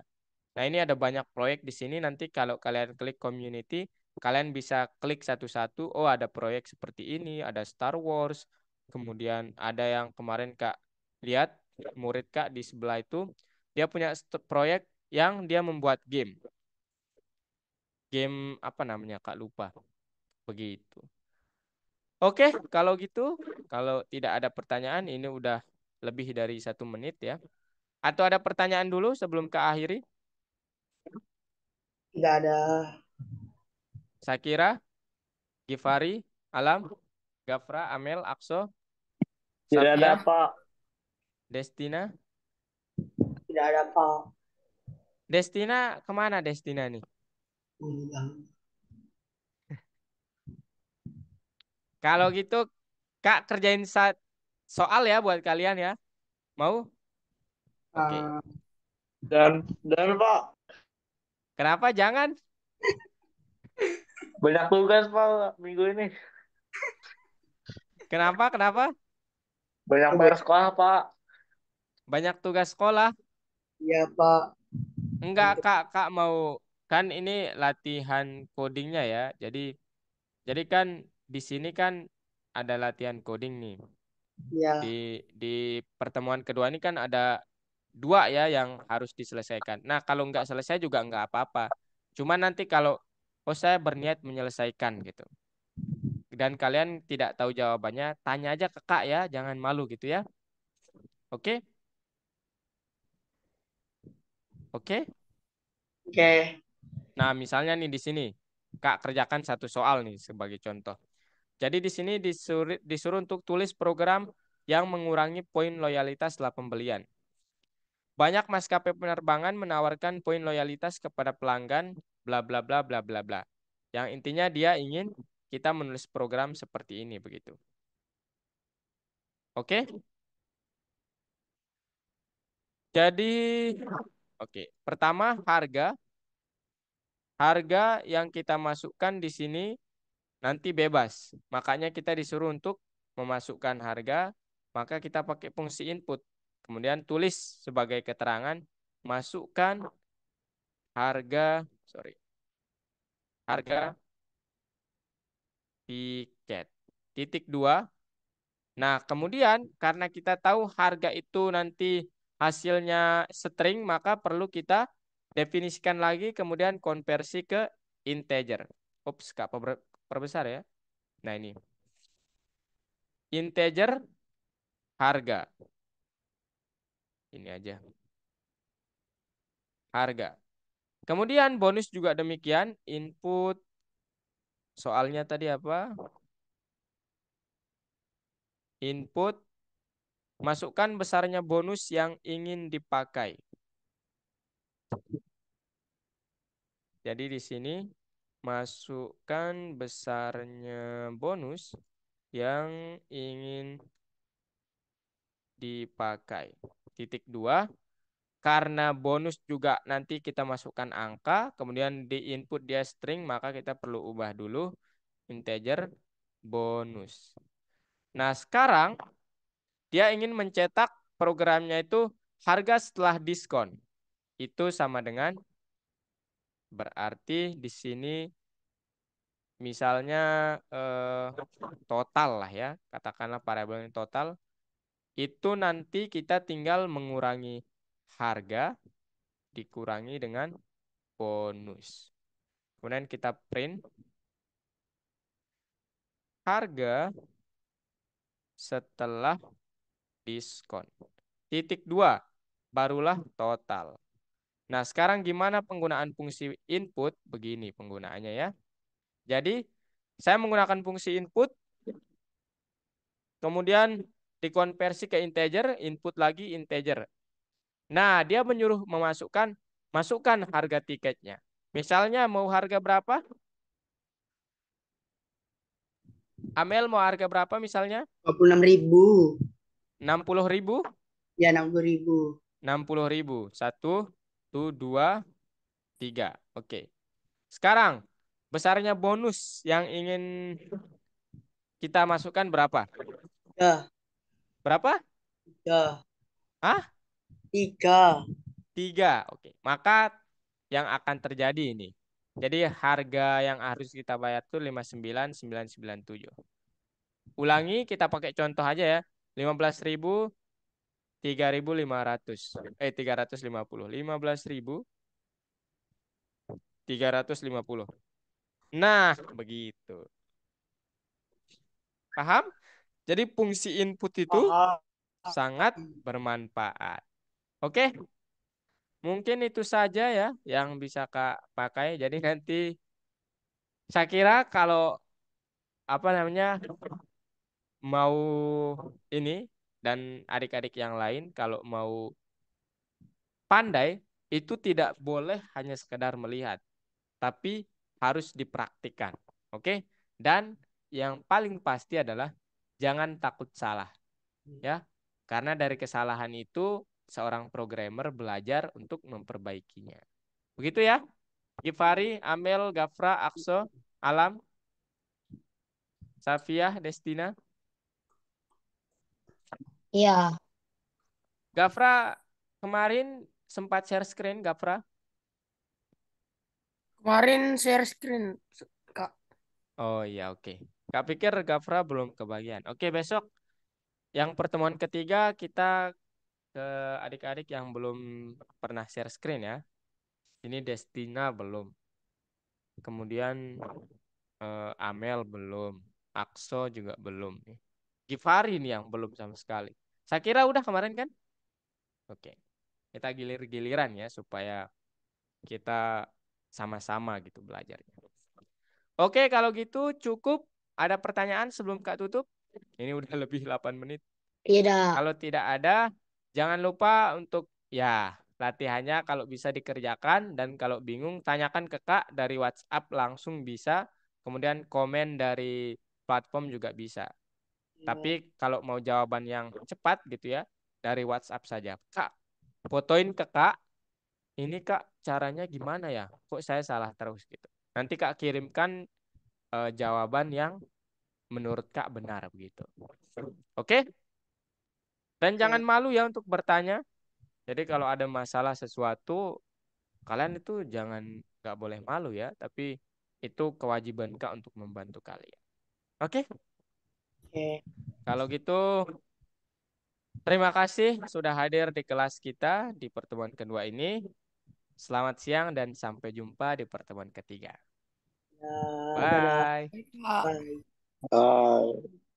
Nah, ini ada banyak proyek di sini. Nanti kalau kalian klik community, kalian bisa klik satu-satu. Oh, ada proyek seperti ini, ada Star Wars. Kemudian ada yang kemarin Kak lihat, murid Kak di sebelah itu, dia punya proyek yang dia membuat game. Game apa namanya Kak lupa. Begitu. Oke, kalau gitu, kalau tidak ada pertanyaan, ini udah lebih dari 1 menit ya. Atau ada pertanyaan dulu sebelum ke akhiri? Tidak ada. Sakira, Gifari, Alam, Gafra, Amel, Akso, Tidak ada, Safia, Pak. Destina. Tidak ada Pak. Destina kemana Destina nih? Kalau gitu, Kak kerjain soal ya buat kalian ya. Mau? Oke. Ah, Dan Pak, Kenapa jangan? banyak tugas Pak minggu ini. Kenapa? Kenapa? Banyak coba PR sekolah Pak. Banyak tugas sekolah? ya Pak. Enggak, Untuk Kak mau kan ini latihan codingnya ya. Jadi kan di sini kan ada latihan coding nih. ya Di pertemuan kedua ini kan ada dua ya yang harus diselesaikan. Nah, kalau nggak selesai juga nggak apa-apa. Cuma nanti kalau oh saya berniat menyelesaikan gitu. Dan kalian tidak tahu jawabannya, tanya aja ke Kak ya, jangan malu gitu ya. Oke? Oke? oke. Nah, misalnya nih di sini Kak kerjakan satu soal nih sebagai contoh. Jadi di sini disuruh untuk tulis program yang mengurangi poin loyalitas setelah pembelian. Banyak maskapai penerbangan menawarkan poin loyalitas kepada pelanggan, bla bla bla bla bla bla. Yang intinya dia ingin kita menulis program seperti ini begitu. Oke? Jadi oke, pertama harga. Harga yang kita masukkan di sini nanti bebas. Makanya kita disuruh untuk memasukkan harga, maka kita pakai fungsi input. Kemudian tulis sebagai keterangan, masukkan harga, harga tiket. Titik dua. Nah, kemudian karena kita tahu harga itu nanti hasilnya string, maka perlu kita definisikan lagi, kemudian konversi ke integer. Ups, Kak, perbesar ya. Nah, ini. Integer harga. Ini aja. Harga. Kemudian bonus juga demikian. Input. Soalnya tadi apa? Input. Masukkan besarnya bonus yang ingin dipakai. Jadi di sini masukkan besarnya bonus yang ingin dipakai. Titik dua. Karena bonus juga nanti kita masukkan angka, kemudian di input dia string, maka kita perlu ubah dulu integer bonus. Nah, sekarang dia ingin mencetak programnya itu harga setelah diskon. Itu sama dengan berarti di sini misalnya total lah ya, katakanlah variabel total. Itu nanti kita tinggal mengurangi harga dikurangi dengan bonus. Kemudian kita print harga setelah diskon. Titik dua, barulah total. Nah, sekarang gimana penggunaan fungsi input? Begini penggunaannya ya. Jadi, saya menggunakan fungsi input, kemudian dikonversi ke integer, input lagi integer. Nah, dia menyuruh masukkan harga tiketnya. Misalnya mau harga berapa? Amel mau harga berapa misalnya? 26.000. 60.000? Ya 60.000. 60.000. Satu, tuh, dua, tiga. Oke. Sekarang, besarnya bonus yang ingin kita masukkan berapa? Ya, Berapa? ya. Ah, 3. 3. Oke. Maka yang akan terjadi ini. Jadi harga yang harus kita bayar itu 59.997. Ulangi, kita pakai contoh aja ya. 15.000, 3.500. 350. 15.000, 350. Nah, begitu. Paham? Jadi fungsi input itu Paham. sangat bermanfaat. Oke, mungkin itu saja ya yang bisa Kak pakai. Jadi nanti saya kira kalau apa namanya mau ini dan adik-adik yang lain kalau mau pandai itu tidak boleh hanya sekedar melihat, tapi harus dipraktikkan. Oke? Dan yang paling pasti adalah jangan takut salah, ya. Karena dari kesalahan itu seorang programmer belajar untuk memperbaikinya. Begitu ya? Gifari, Amel, Gafra, Akso, Alam, Safiah, Destina. Iya. Gafra kemarin sempat share screen, Gafra? Kemarin share screen, Kak. Oh iya, oke. Kak pikir Gafra belum kebagian. Oke, besok yang pertemuan ketiga kita ke adik-adik yang belum pernah share screen ya. Ini Destina belum. Kemudian Amel belum. Akso juga belum. Gifari nih yang belum sama sekali. Saya kira udah kemarin kan? Oke. Kita gilir-giliran ya supaya kita sama-sama gitu belajarnya. Oke, kalau gitu cukup. Ada pertanyaan sebelum Kak tutup? Ini udah lebih 8 menit. Tidak. Kalau tidak ada, jangan lupa untuk ya latihannya kalau bisa dikerjakan dan kalau bingung tanyakan ke Kak dari WhatsApp langsung bisa. Kemudian komen dari platform juga bisa. Tapi kalau mau jawaban yang cepat gitu ya, dari WhatsApp saja. Kak, fotoin ke Kak. Ini Kak caranya gimana ya? Kok saya salah terus gitu. Nanti Kak kirimkan jawaban yang menurut Kak benar begitu. Oke? Dan jangan malu ya untuk bertanya. Jadi kalau ada masalah sesuatu, kalian itu jangan nggak boleh malu ya. Tapi itu kewajiban Kak untuk membantu kalian. Oke? Oke. Kalau gitu, terima kasih sudah hadir di kelas kita di pertemuan kedua ini. Selamat siang dan sampai jumpa di pertemuan ketiga. Ya, dadah. Bye. Kak. Bye. Ah.